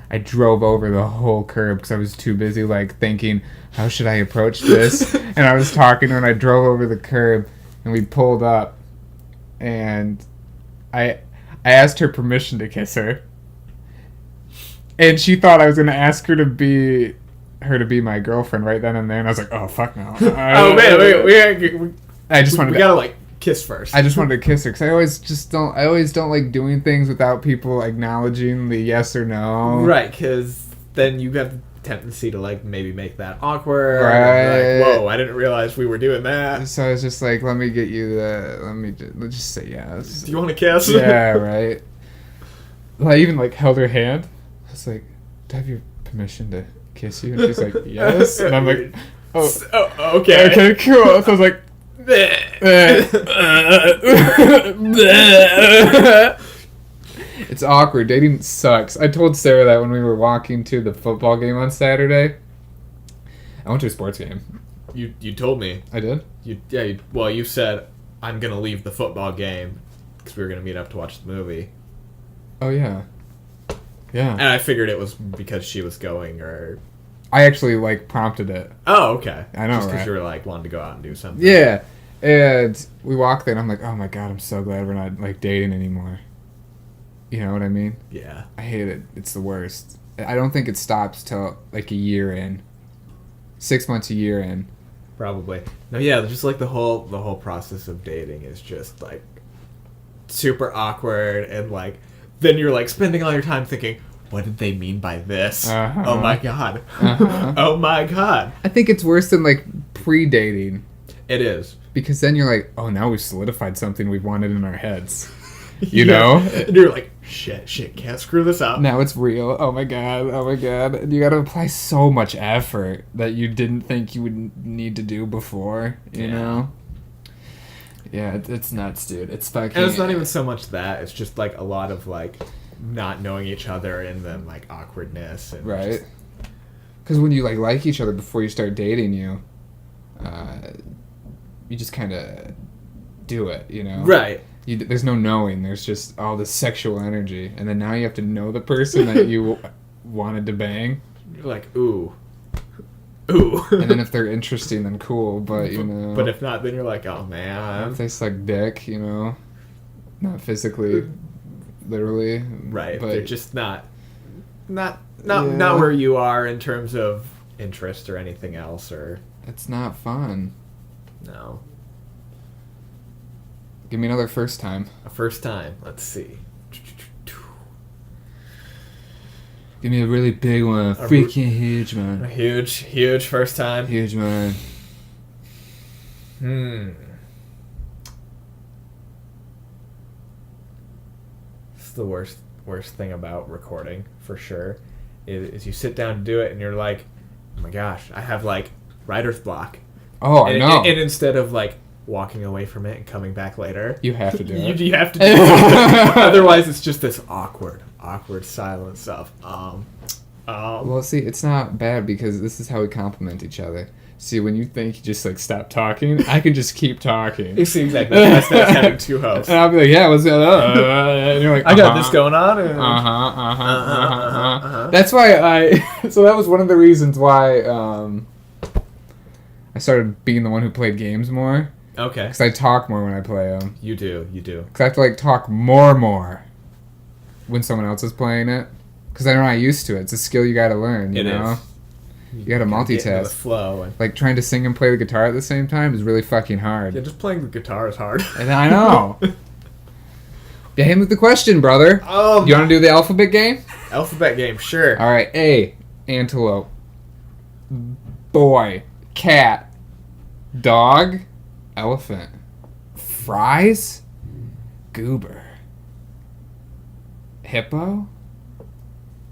I drove over the whole curb because I was too busy, like, thinking, how should I approach this? And I was talking to her, and I drove over the curb, and we pulled up, and I asked her permission to kiss her. And she thought I was going to ask her to be my girlfriend right then and there, and I was like, oh, fuck no. Oh, man, we gotta, like, kiss first. I just wanted to kiss her because I always don't like doing things without people acknowledging the yes or no. Right, because then you have the tendency to like maybe make that awkward. Right. Like, whoa, I didn't realize we were doing that. So I was just like, let's just say yes. Do you want to kiss? Yeah, right. Well, I even like held her hand. I was like, do I have your permission to kiss you? And she's like, yes. And I'm like, oh, okay. Okay, cool. So I was like, it's awkward. Dating sucks. I told Sarah that when we were walking to the football game on Saturday. I went to a sports game. You told me. I did? You said, I'm going to leave the football game because we were going to meet up to watch the movie. Oh, yeah. Yeah. And I figured it was because she was going or... I actually, like, prompted it. Oh, okay. I know, just because right? you were, like, wanting to go out and do something. Yeah. And we walk there and I'm like, oh my god, I'm so glad we're not like dating anymore. You know what I mean? Yeah. I hate it. It's the worst. I don't think it stops till like a year in. 6 months, a year in. Probably. No, yeah, just like the whole process of dating is just like super awkward, and like then you're like spending all your time thinking, what did they mean by this? Uh-huh. Oh my god. Uh-huh. Oh my god. I think it's worse than like pre-dating. It is. Because then you're like, oh, now we've solidified something we've wanted in our heads. You Yeah. know? And you're like, shit, can't screw this up. Now it's real. Oh my god. And you gotta apply so much effort that you didn't think you would need to do before, you know? Yeah, it's nuts, dude. It's fucking... And it's not even so much that, it's just like a lot of like not knowing each other and then like awkwardness. And right? Because when you like each other before you start dating, you just kind of do it, you know? Right. There's no knowing. There's just all this sexual energy. And then now you have to know the person that you wanted to bang. You're like, ooh. Ooh. And then if they're interesting, then cool. But, you know... But if not, then you're like, oh, man. If they suck dick, you know? Not physically, literally. Right. But they're just not where you are in terms of interest or anything else, or... It's not fun. No. Give me another first time. A first time. Let's see. Give me a really big one. Freaking huge, man. A huge first time. Huge, man. It's the worst thing about recording, for sure, is you sit down to do it and you're like, oh my gosh, I have like writer's block. Oh, I know. And instead of like walking away from it and coming back later, you have to do it. You have to do it. Otherwise, it's just this awkward silence of Well, see, it's not bad because this is how we complement each other. See, when you think you just like stop talking, I can just keep talking. You see, exactly. That's having two hosts. And I'll be like, yeah, what's going on? And you're like, I got this going on. And... That's why so that was one of the reasons why I started being the one who played games more. Okay. Because I talk more when I play them. You do. Because I have to like talk more when someone else is playing it. Because I'm not used to it. It's a skill you gotta learn, you know? You gotta multitask. Get into the flow. Like trying to sing and play the guitar at the same time is really fucking hard. Yeah, just playing the guitar is hard. And I know. Yeah, hit me with the question, brother. You want to do the alphabet game? Alphabet game, sure. All right. A, antelope. Boy, cat. Dog, elephant. Fries, goober. Hippo,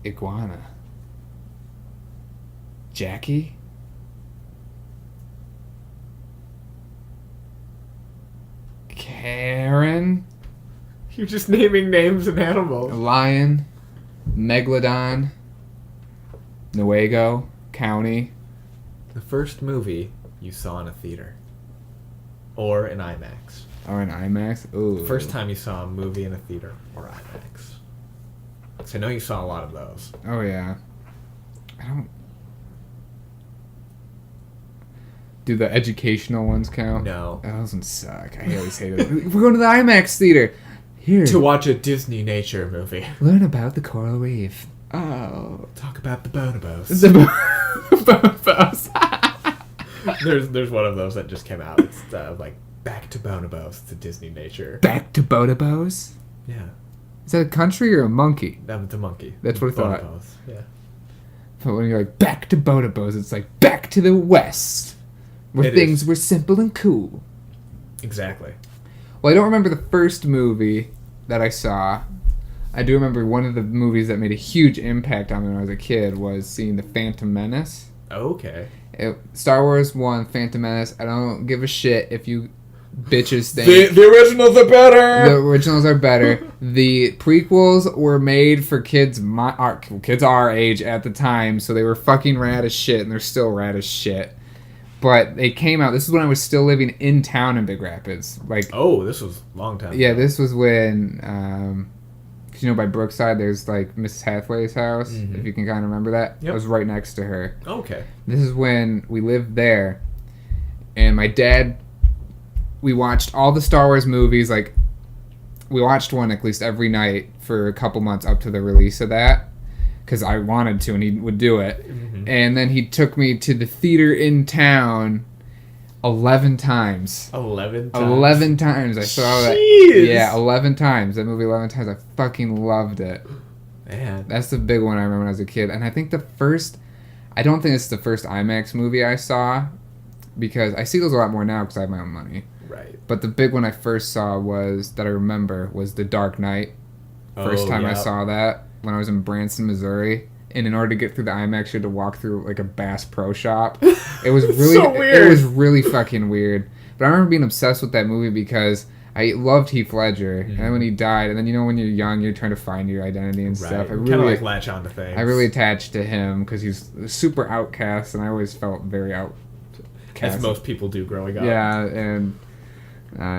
iguana. Jackie, Karen. You're just naming names and animals. Lion, Megalodon, Newaygo County. The first movie you saw in a theater. Or in IMAX. Or in IMAX? Ooh. First time you saw a movie in a theater or IMAX. Because I know you saw a lot of those. Oh, yeah. I don't... Do the educational ones count? No. That doesn't suck. I always hate it. We're going to the IMAX theater. Here. To watch a Disney nature movie. Learn about the coral reef. Oh. Talk about the bonobos. The bonobos. There's one of those that just came out. It's like Back to Bonobos. It's a Disney nature. Back to bonobos? Yeah. Is that a country or a monkey? That's a monkey. That's what I thought. Bonobos. Yeah. But when you're like, back to bonobos, it's like, back to the West. Where things were simple and cool. Exactly. Well, I don't remember the first movie that I saw. I do remember one of the movies that made a huge impact on me when I was a kid was seeing The Phantom Menace. Okay. Star Wars 1, Phantom Menace. I don't give a shit if you bitches think... The originals are better! The originals are better. The prequels were made for kids our age at the time, so they were fucking rad as shit, and they're still rad as shit. But they came out... This is when I was still living in town in Big Rapids. Like, oh, this was a long time yeah, ago. this was when... Cause you know, by Brookside, there's like Mrs. Hathaway's house. Mm-hmm. If you can kind of remember that. Yep. I was right next to her. Okay. This is when we lived there, and my dad we watched all the Star Wars movies. Like, we watched one at least every night for a couple months up to the release of that, because I wanted to, and he would do it. Mm-hmm. And then he took me to the theater in town 11 times. 11 times? 11 times I saw that. Jeez. Yeah, 11 times. That movie 11 times. I fucking loved it. Man. That's the big one I remember when I was a kid. And I think I don't think it's the first IMAX movie I saw, because I see those a lot more now because I have my own money. Right. But the big one I first saw was The Dark Knight. First time I saw that when I was in Branson, Missouri. And in order to get through the IMAX, you had to walk through like a Bass Pro Shop. It was really so weird. It was really fucking weird. But I remember being obsessed with that movie because I loved Heath Ledger. Mm-hmm. And then when he died, and then when you're young, you're trying to find your identity and stuff. I really, kind of like latch on to things. I really attached to him because he's a super outcast, and I always felt very outcast. As most people do growing up. Yeah, and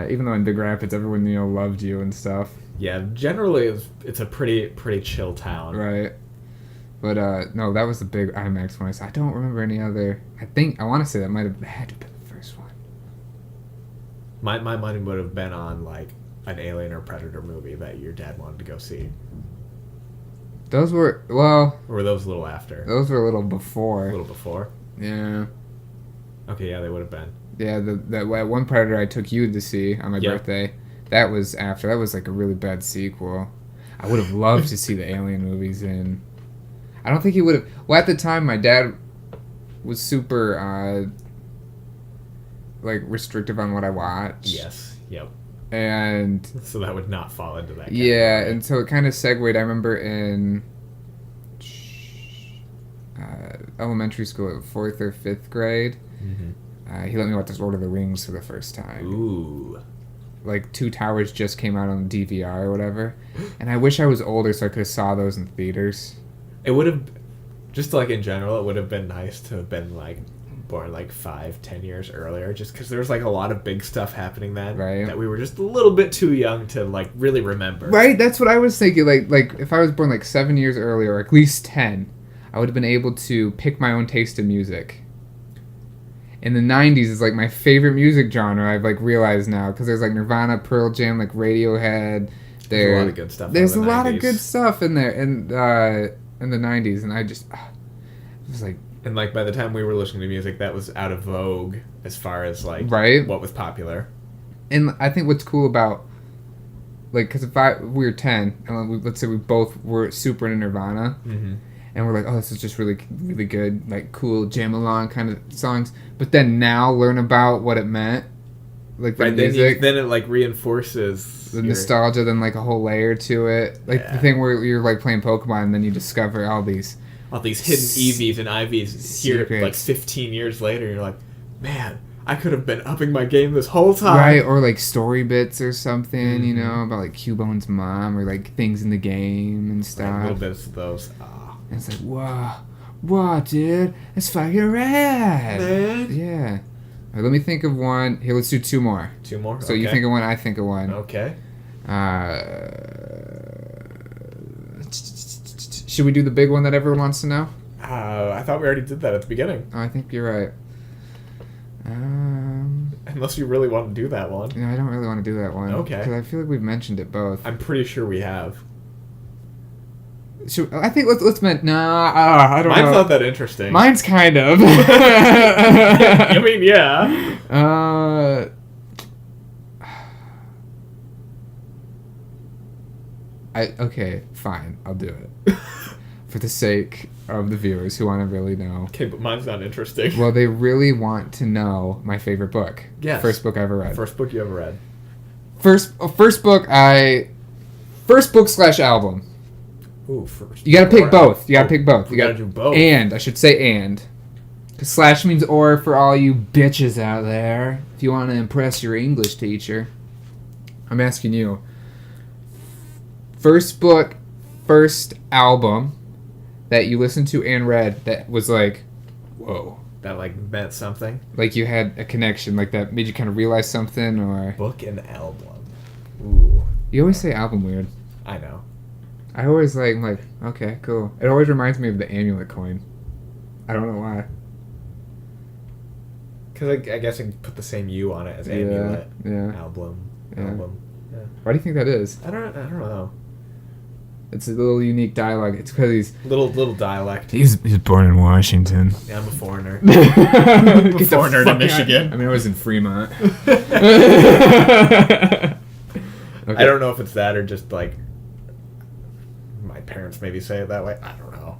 even though in Big Rapids, everyone loved you and stuff. Yeah, generally it's a pretty chill town. Right. But, no, that was the big IMAX one I saw. I don't remember any other. I want to say that might have had to be the first one. My money would have been on, like, an Alien or Predator movie that your dad wanted to go see. Those were, well... Or were those a little after? Those were a little before. A little before? Yeah. Okay, yeah, they would have been. Yeah, that one Predator I took you to see on my birthday, that was after. That was, like, a really bad sequel. I would have loved to see the Alien movies in... I don't think he would have... Well, at the time, my dad was super, restrictive on what I watched. Yes, yep. And... So that would not fall into that category. Yeah, and so it kind of segued. I remember in elementary school, 4th or 5th grade, he let me watch Lord of the Rings for the first time. Ooh. Like, Two Towers just came out on DVR or whatever. And I wish I was older so I could have saw those in theaters. It would have, just like in general, it would have been nice to have been like born like 5-10 years earlier, just because there was like a lot of big stuff happening then that we were just a little bit too young to like really remember. Right, that's what I was thinking. Like if I was born like 7 years earlier, or at least 10, I would have been able to pick my own taste in music. In the 90s is like my favorite music genre. I've like realized now because there's like Nirvana, Pearl Jam, like Radiohead. There's a lot of good stuff. There's a lot of good stuff in there, and in the 90s, and I just it was like, and like by the time we were listening to music, that was out of vogue as far as like what was popular. And I think what's cool about, like, because we were 10 and let's say we both were super into Nirvana, and we're like, oh, this is just really really good, like cool jam along kind of songs, but then now learn about what it meant, like the music, then it like reinforces the nostalgia, then like a whole layer to it, like the thing where you're like playing Pokemon and then you discover all these hidden EVs and IVs here like 15 years later. You're like, man, I could have been upping my game this whole time. Right, or like story bits or something, you know, about like Cubone's mom or like things in the game and stuff. Right, little bits of those. And it's like, whoa, dude, it's fucking rad. Man. Yeah. All right, let me think of one. Here, let's do 2 more. 2 more? So you think of one, I think of one. Okay. Should we do the big one that everyone wants to know? I thought we already did that at the beginning. Oh, I think you're right. Unless you really want to do that one. No, I don't really want to do that one. Okay. Because I feel like we've mentioned it both. I'm pretty sure we have. I think let's I don't know. Mine's not that interesting. Mine's kind of. I mean, yeah. Okay, fine. I'll do it. For the sake of the viewers who want to really know. Okay, but mine's not interesting. Well, they really want to know my favorite book. Yes. First book I ever read. First book you ever read. First book / album. Ooh, first. You gotta pick both. You gotta pick both. You gotta do both. And, I should say and. Because / means or for all you bitches out there. If you want to impress your English teacher. I'm asking you. First book, first album that you listened to and read that was like, whoa. That like meant something? Like you had a connection, like that made you kind of realize something, or... Book and album. Ooh. You always say album weird. I know. I always I'm like, okay, cool. It always reminds me of the amulet coin. I don't know why. Because I guess I can put the same U on it as Amulet. Yeah. Album. Yeah. Yeah. Why do you think that is? I don't know. It's a little unique dialogue. It's because he's Little dialect. he's born in Washington. Yeah, I'm a foreigner. Get the foreigner to fuck Michigan. out. I mean, I was in Fremont. I don't know if it's that or just like my parents maybe say it that way. I don't know.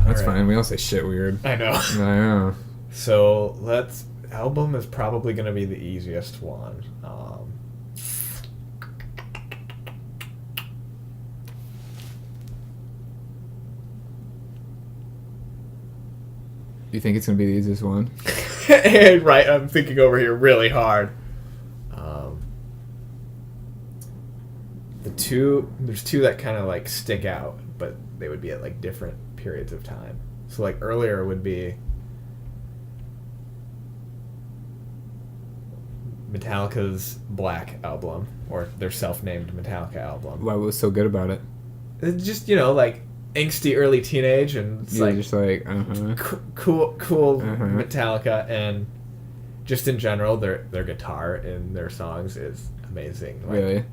That's All right. fine. We all say shit weird. I know. I know. So album is probably going to be the easiest one. You think it's gonna be the easiest one? Right, I'm thinking over here really hard. There's two that kind of like stick out, but they would be at like different periods of time. So like earlier would be Metallica's Black album, or their self-named Metallica album. What was so good about it? It's just, like angsty early teenage, and it's You're just like, cool Uh-huh. Metallica, and just in general their guitar in their songs is amazing. Like, really?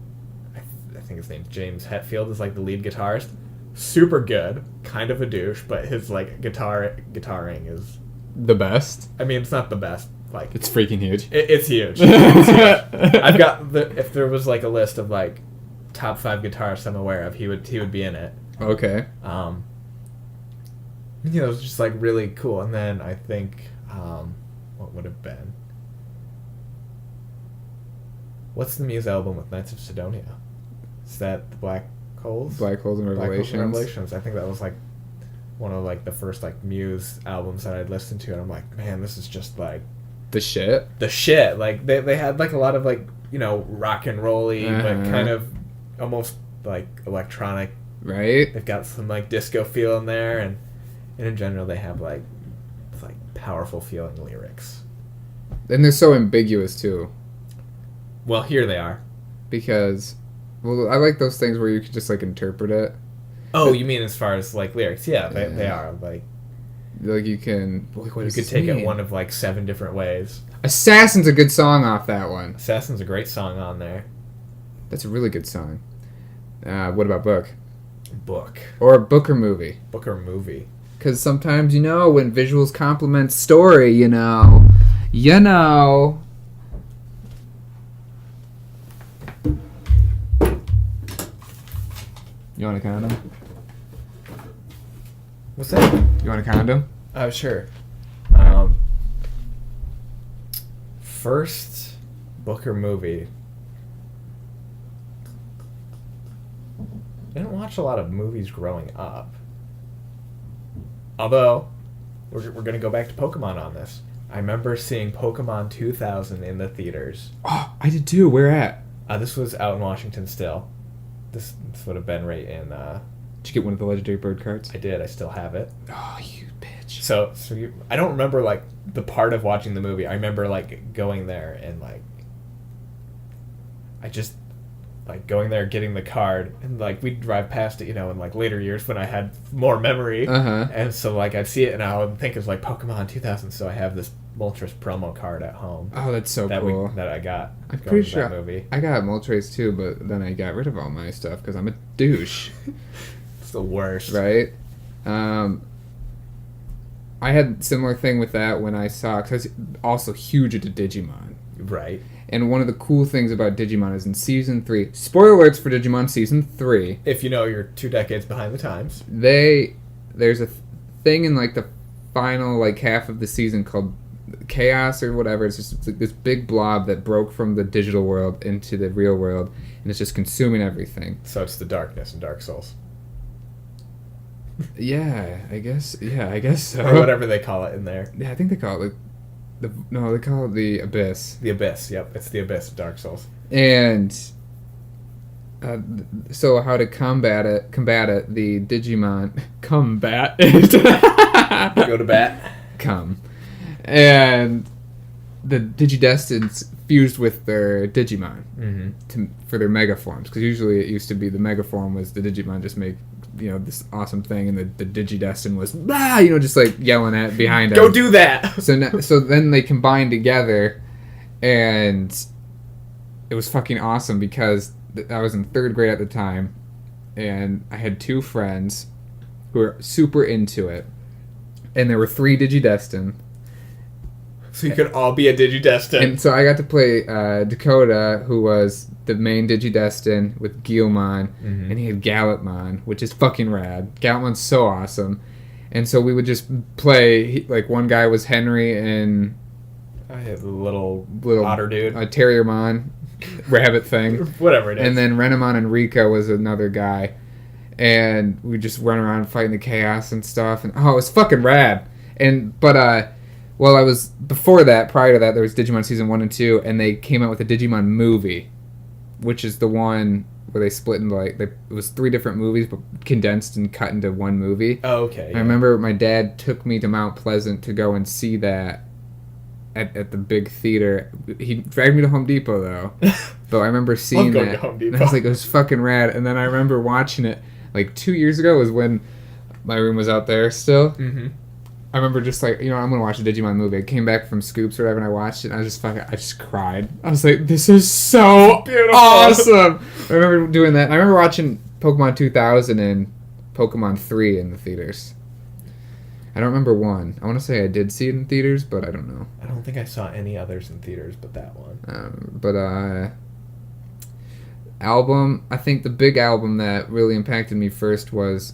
I think his name's James Hetfield is like the lead guitarist. Super good, kind of a douche, but his like guitaring is The best. I mean, it's not the best. Like It's freaking huge. it's huge. It's huge. I've got if there was like a list of like top 5 guitarists I'm aware of, he would be in it. Okay. It's just like really cool. And then I think what would have been? What's the Muse album with Knights of Sidonia? Is that the Black Holes? Black Holes and Black Revelations. Holes and Revelations. I think that was like one of like the first like Muse albums that I'd listened to, and I'm like, man, this is just like The shit. the shit. Like they had like a lot of like rock and rolly, but kind of almost like electronic. Right? They've got some like disco feel in there, and in general they have like powerful feeling lyrics. And they're so ambiguous too. Well, here they are. Because, well, I like those things where you can just like interpret it. Oh, you mean as far as like lyrics? Yeah, they are like you can. Like, what you does could this take mean? it one of like 7 different ways. Assassin's a good song off that one. Assassin's a great song on there. That's a really good song. What about book? Book Or a book or movie? or movie. Because sometimes, when visuals complement story, You want a condom? What's that? You want a condom? Oh, sure. First book or movie. I didn't watch a lot of movies growing up. Although, we're going to go back to Pokemon on this. I remember seeing Pokemon 2000 in the theaters. Oh, I did too. Where at? This was out in Washington still. This would have been right in... Did you get one of the legendary bird cards? I did. I still have it. Oh, you bitch. So I don't remember, like, the part of watching the movie. I remember, like, going there and, like... I just... Like, going there, getting the card, and, like, we'd drive past it, in, like, later years when I had more memory. Uh-huh. And so, like, I'd see it, and I would think it's, like, Pokemon 2000, so I have this Moltres promo card at home. Oh, that's so cool. That I got. I'm going pretty to sure that movie. I got Moltres too, but then I got rid of all my stuff because I'm a douche. It's the worst. Right? I had similar thing with that when I saw, because I was also huge into Digimon. Right. And one of the cool things about Digimon is in Season 3, spoiler alerts for Digimon Season 3, If you know you're 2 decades behind the times. there's a thing in, like, the final, like, half of the season called Chaos or whatever. It's just like this big blob that broke from the digital world into the real world, and it's just consuming everything. So it's the darkness in Dark Souls. Yeah, I guess so. Or whatever they call it in there. Yeah, I think they call it they call it the Abyss. The Abyss, yep. It's the Abyss of Dark Souls. And so how to combat it, the Digimon combat it. Go to bat. Come. And the Digidestins fused with their Digimon Mm-hmm. for their Mega forms. Because usually it used to be the Mega form was the Digimon just make this awesome thing, and the Digidestin was just like yelling at behind him. Go do that. So then they combined together, and it was fucking awesome because I was in 3rd grade at the time, and I had 2 friends who were super into it, and there were 3 Digidestin. So you could all be a Digidestin. And so I got to play Dakota, who was the main Digidestin with Guilmon, and he had Gallopmon, which is fucking rad. Gallopmon's so awesome. And so we would just play, like one guy was Henry and... I had a little otter dude. Terriermon, rabbit thing. Whatever it is. And then Renamon and Rika was another guy. And we just run around fighting the chaos and stuff. And it was fucking rad. Well, before that, prior to that, there was Digimon Season 1 and 2, and they came out with a Digimon movie, which is the one where they split into, it was 3 different movies, but condensed and cut into one movie. Oh, okay. Yeah. I remember my dad took me to Mount Pleasant to go and see that at the big theater. He dragged me to Home Depot, though. But I remember seeing that. To Home Depot. And I was like, it was fucking rad. And then I remember watching it, 2 years ago was when my room was out there still. Mm-hmm. I remember just I'm gonna watch a Digimon movie. I came back from Scoops or whatever, and I watched it, and I just cried. I was like, this is so beautiful. Awesome. I remember doing that. And I remember watching Pokemon 2000 and Pokemon 3 in the theaters. I don't remember 1. I want to say I did see it in theaters, but I don't know. I don't think I saw any others in theaters but that one. Album, I think the big album that really impacted me first was...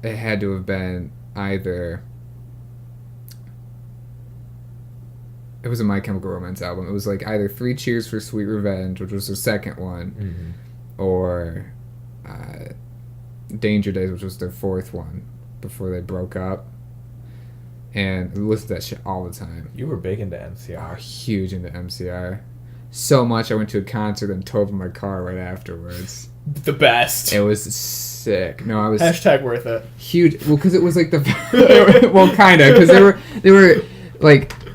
it had to have been either... It was a My Chemical Romance album. It was either 3 Cheers for Sweet Revenge, which was their second one, or Danger Days, which was their 4th one, before they broke up. And I listened to that shit all the time. You were big into MCR. Huge into MCR. So much I went to a concert and towed my car right afterwards. The best. It was sick. No, I was... Hashtag worth it. Huge. Well, because it was well, kind of. Because they were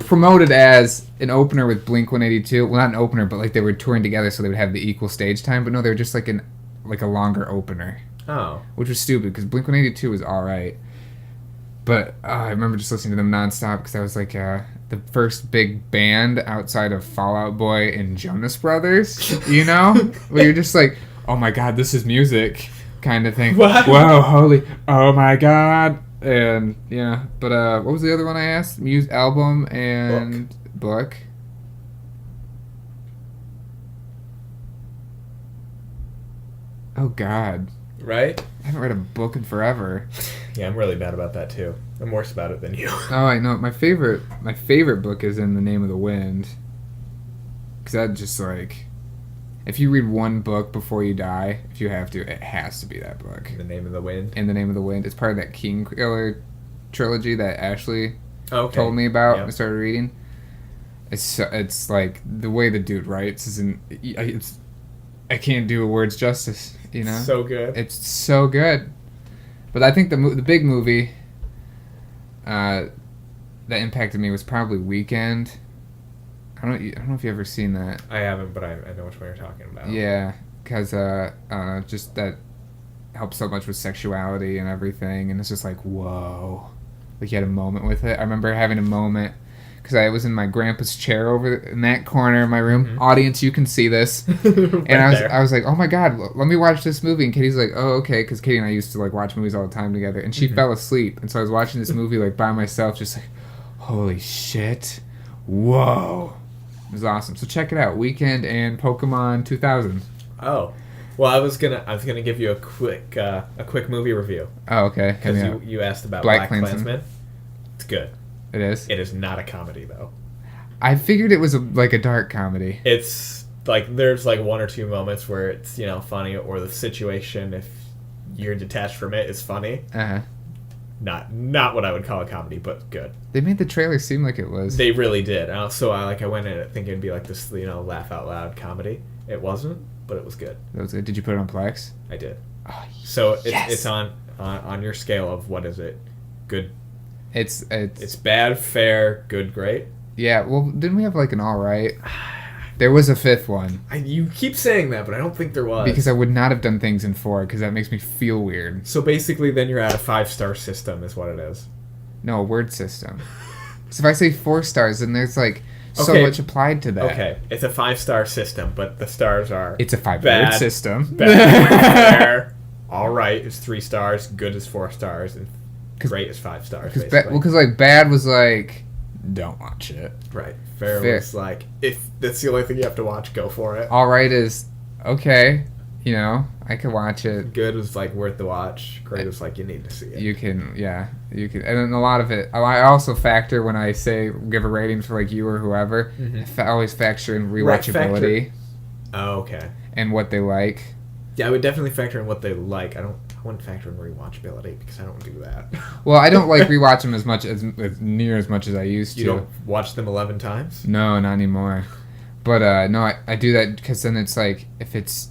promoted as an opener with Blink-182. Well, not an opener, but they were touring together so they would have the equal stage time. But no, they were just a longer opener. Oh. Which was stupid, because Blink-182 was alright. But I remember just listening to them nonstop, because that was the first big band outside of Fall Out Boy and Jonas Brothers, where you're just oh my god, this is music, kind of thing. What? Whoa, holy, oh my god. And, yeah, but what was the other one I asked? Album and book. Oh god. Right? I haven't read a book in forever. Yeah, I'm really bad about that too. I'm worse about it than you. Oh, I know. My favorite book is In the Name of the Wind. Because that just if you read one book before you die, if you have to, it has to be that book. In the Name of the Wind? In the Name of the Wind. It's part of that Kingkiller trilogy that Ashley told me about and I started reading. It's the way the dude writes is I can't do a word's justice, So good. It's so good. But I think the big movie that impacted me was probably Weekend. I don't know if you've ever seen that. I haven't, but I know which one you're talking about. Yeah, because just that helps so much with sexuality and everything, and it's just whoa. You had a moment with it. I remember having a moment because I was in my grandpa's chair over in that corner of my room. Mm-hmm. Audience, you can see this. And I was like, oh my god, let me watch this movie. And Katie's like, oh, okay, because Katie and I used to watch movies all the time together. And she fell asleep. And so I was watching this movie by myself, just holy shit. Whoa. It was awesome. So check it out. Weekend and Pokemon 2000. Oh. Well, I was gonna give you a quick movie review. Oh, okay. Because you asked about Black Klansman. It's good. It is? It is not a comedy, though. I figured it was a dark comedy. It's, there's, 1 or 2 moments where it's, funny, or the situation, if you're detached from it, is funny. Uh-huh. Not what I would call a comedy, but good. They made the trailer seem like it was. They really did. So I went in it thinking it'd be this, laugh out loud comedy. It wasn't, but it was good. That was good. Did you put it on Plex? I did. Oh, so yes. It's on your scale of, what is it? Good. It's bad, fair, good, great. Yeah, well, didn't we have an all right? There was a fifth one. You keep saying that, but I don't think there was. Because I would not have done things in 4, because that makes me feel weird. So basically, then you're at a 5-star system, is what it is. No, a word system. So if I say 4 stars, then there's like so Okay. much applied to that. Okay, it's a 5-star system, but the stars are It's a 5-word bad, system. bad, fair, all right is 3 stars, good is 4 stars, and great is 5 stars. Because like bad was like, don't watch it. Right. Fair was like, if that's the only thing you have to watch, go for it. All right is okay. You know, I could watch it. Good was like worth the watch. Great was like you need to see it. You can, and then a lot of it. I also factor when I say give a rating for like you or whoever. I always factor in rewatchability. Oh, okay. And what they like. Yeah, I would definitely factor in what they like. I wouldn't factor in rewatchability because I don't do that. Well, I don't like rewatch them as much as near as much as I used to. You don't watch them 11 times? No, not anymore. But no, I do that because then it's like if it's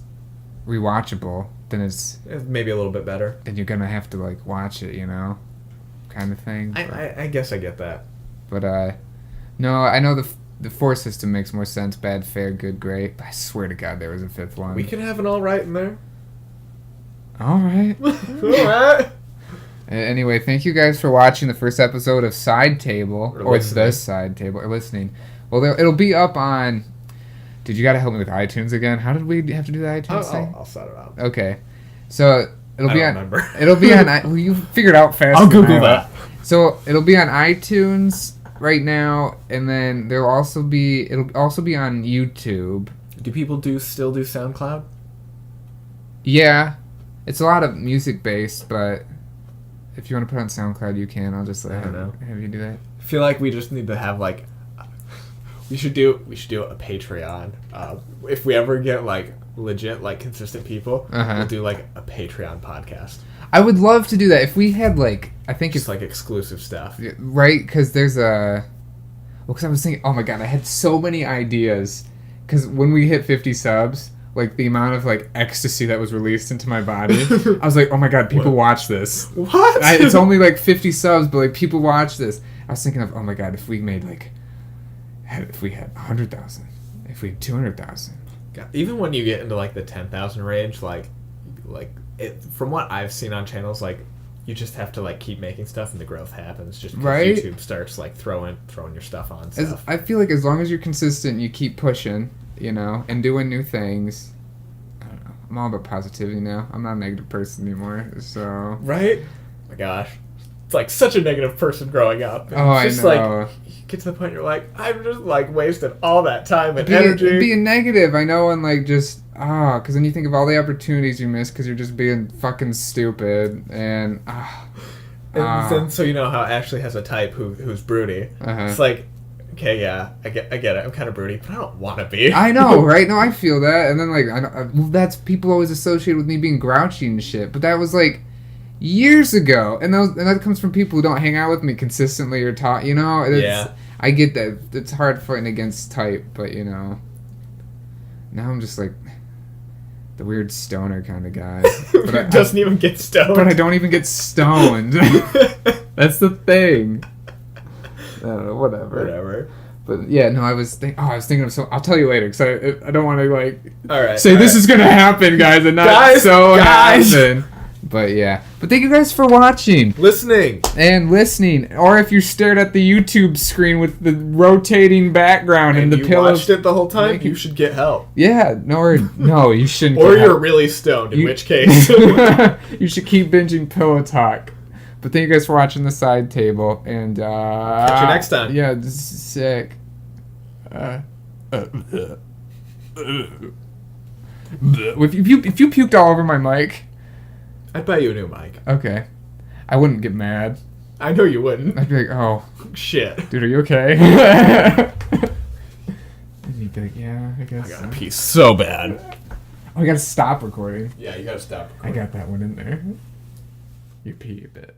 rewatchable, then it's maybe a little bit better. Then you're gonna have to like watch it, you know, kind of thing. I guess I get that. But no, I know the 4 system makes more sense. Bad, fair, good, great. But I swear to God, there was a 5th one. We can have an all right in there. All right. All right. Anyway, thank you guys for watching the first episode of Side Table or the Side Table or listening. Well, it'll be up on. Dude, you gotta help me with iTunes again. How did we have to do the iTunes thing? I'll set it up. Okay, so it'll be on. Remember. It'll be on. Well, you figured out fast. I'll Google that. So it'll be on iTunes right now, and then it'll also be on YouTube. Do people still do SoundCloud? Yeah, it's a lot of music based, but if you want to put it on SoundCloud, you can. I'll just have you do that. I feel like we just need to have like. We should do a Patreon. If we ever get like legit like consistent people, we'll do like a Patreon podcast. I would love to do that if we had like it's like exclusive stuff, right? Because there's because I was thinking, oh my God, I had so many ideas. Because when we hit 50 subs, like the amount of like ecstasy that was released into my body, I was like, oh my God, people watch this. What? It's only like 50 subs, but like people watch this. I was thinking of, oh my God, if we made like. If we had 100,000, if we had 200,000. Even when you get into like the 10,000 range, like from what I've seen on channels, like you just have to like keep making stuff and the growth happens. Just because YouTube starts like throwing your stuff on stuff. I feel like as long as you're consistent, you keep pushing, you know, and doing new things. I don't know. I'm all about positivity now. I'm not a negative person anymore, so. Right? Oh my gosh. It's like such a negative person growing up. Oh, I know. Like, you get to the point you're like, I've just like wasted all that time and energy. Being negative, I know, and like just because then you think of all the opportunities you miss because you're just being fucking stupid and. And then so you know how Ashley has a type who's broody. It's like, okay, yeah, I get it. I'm kind of broody, but I don't want to be. I know, right? No, I feel that, and then like that's people always associate with me being grouchy and shit, but that was like. Years ago, and that comes from people who don't hang out with me consistently or talk. You know, I get that it's hard fighting against type, but you know, now I'm just like the weird stoner kind of guy. But I doesn't even get stoned. But I don't even get stoned. That's the thing. I don't know, whatever. But yeah, no, I was thinking of so. I'll tell you later because I don't want to like. All right. Say this is gonna happen, guys, and not happen. But yeah. But thank you guys for watching. Listening. Or if you stared at the YouTube screen with the rotating background and the pillows. Watched it the whole time, you should get help. Yeah. No, you shouldn't. Or you're really stoned, in which case. You should keep binging Pillow Talk. But thank you guys for watching the Side Table. And catch you next time. Yeah, this is sick. If you puked all over my mic... I'd buy you a new mic. Okay. I wouldn't get mad. I know you wouldn't. I'd be like, oh. Shit. Dude, are you okay? And you'd be like, yeah, I guess. I gotta pee so bad. Oh, I gotta stop recording. Yeah, you gotta stop recording. I got that one in there. You pee a bit.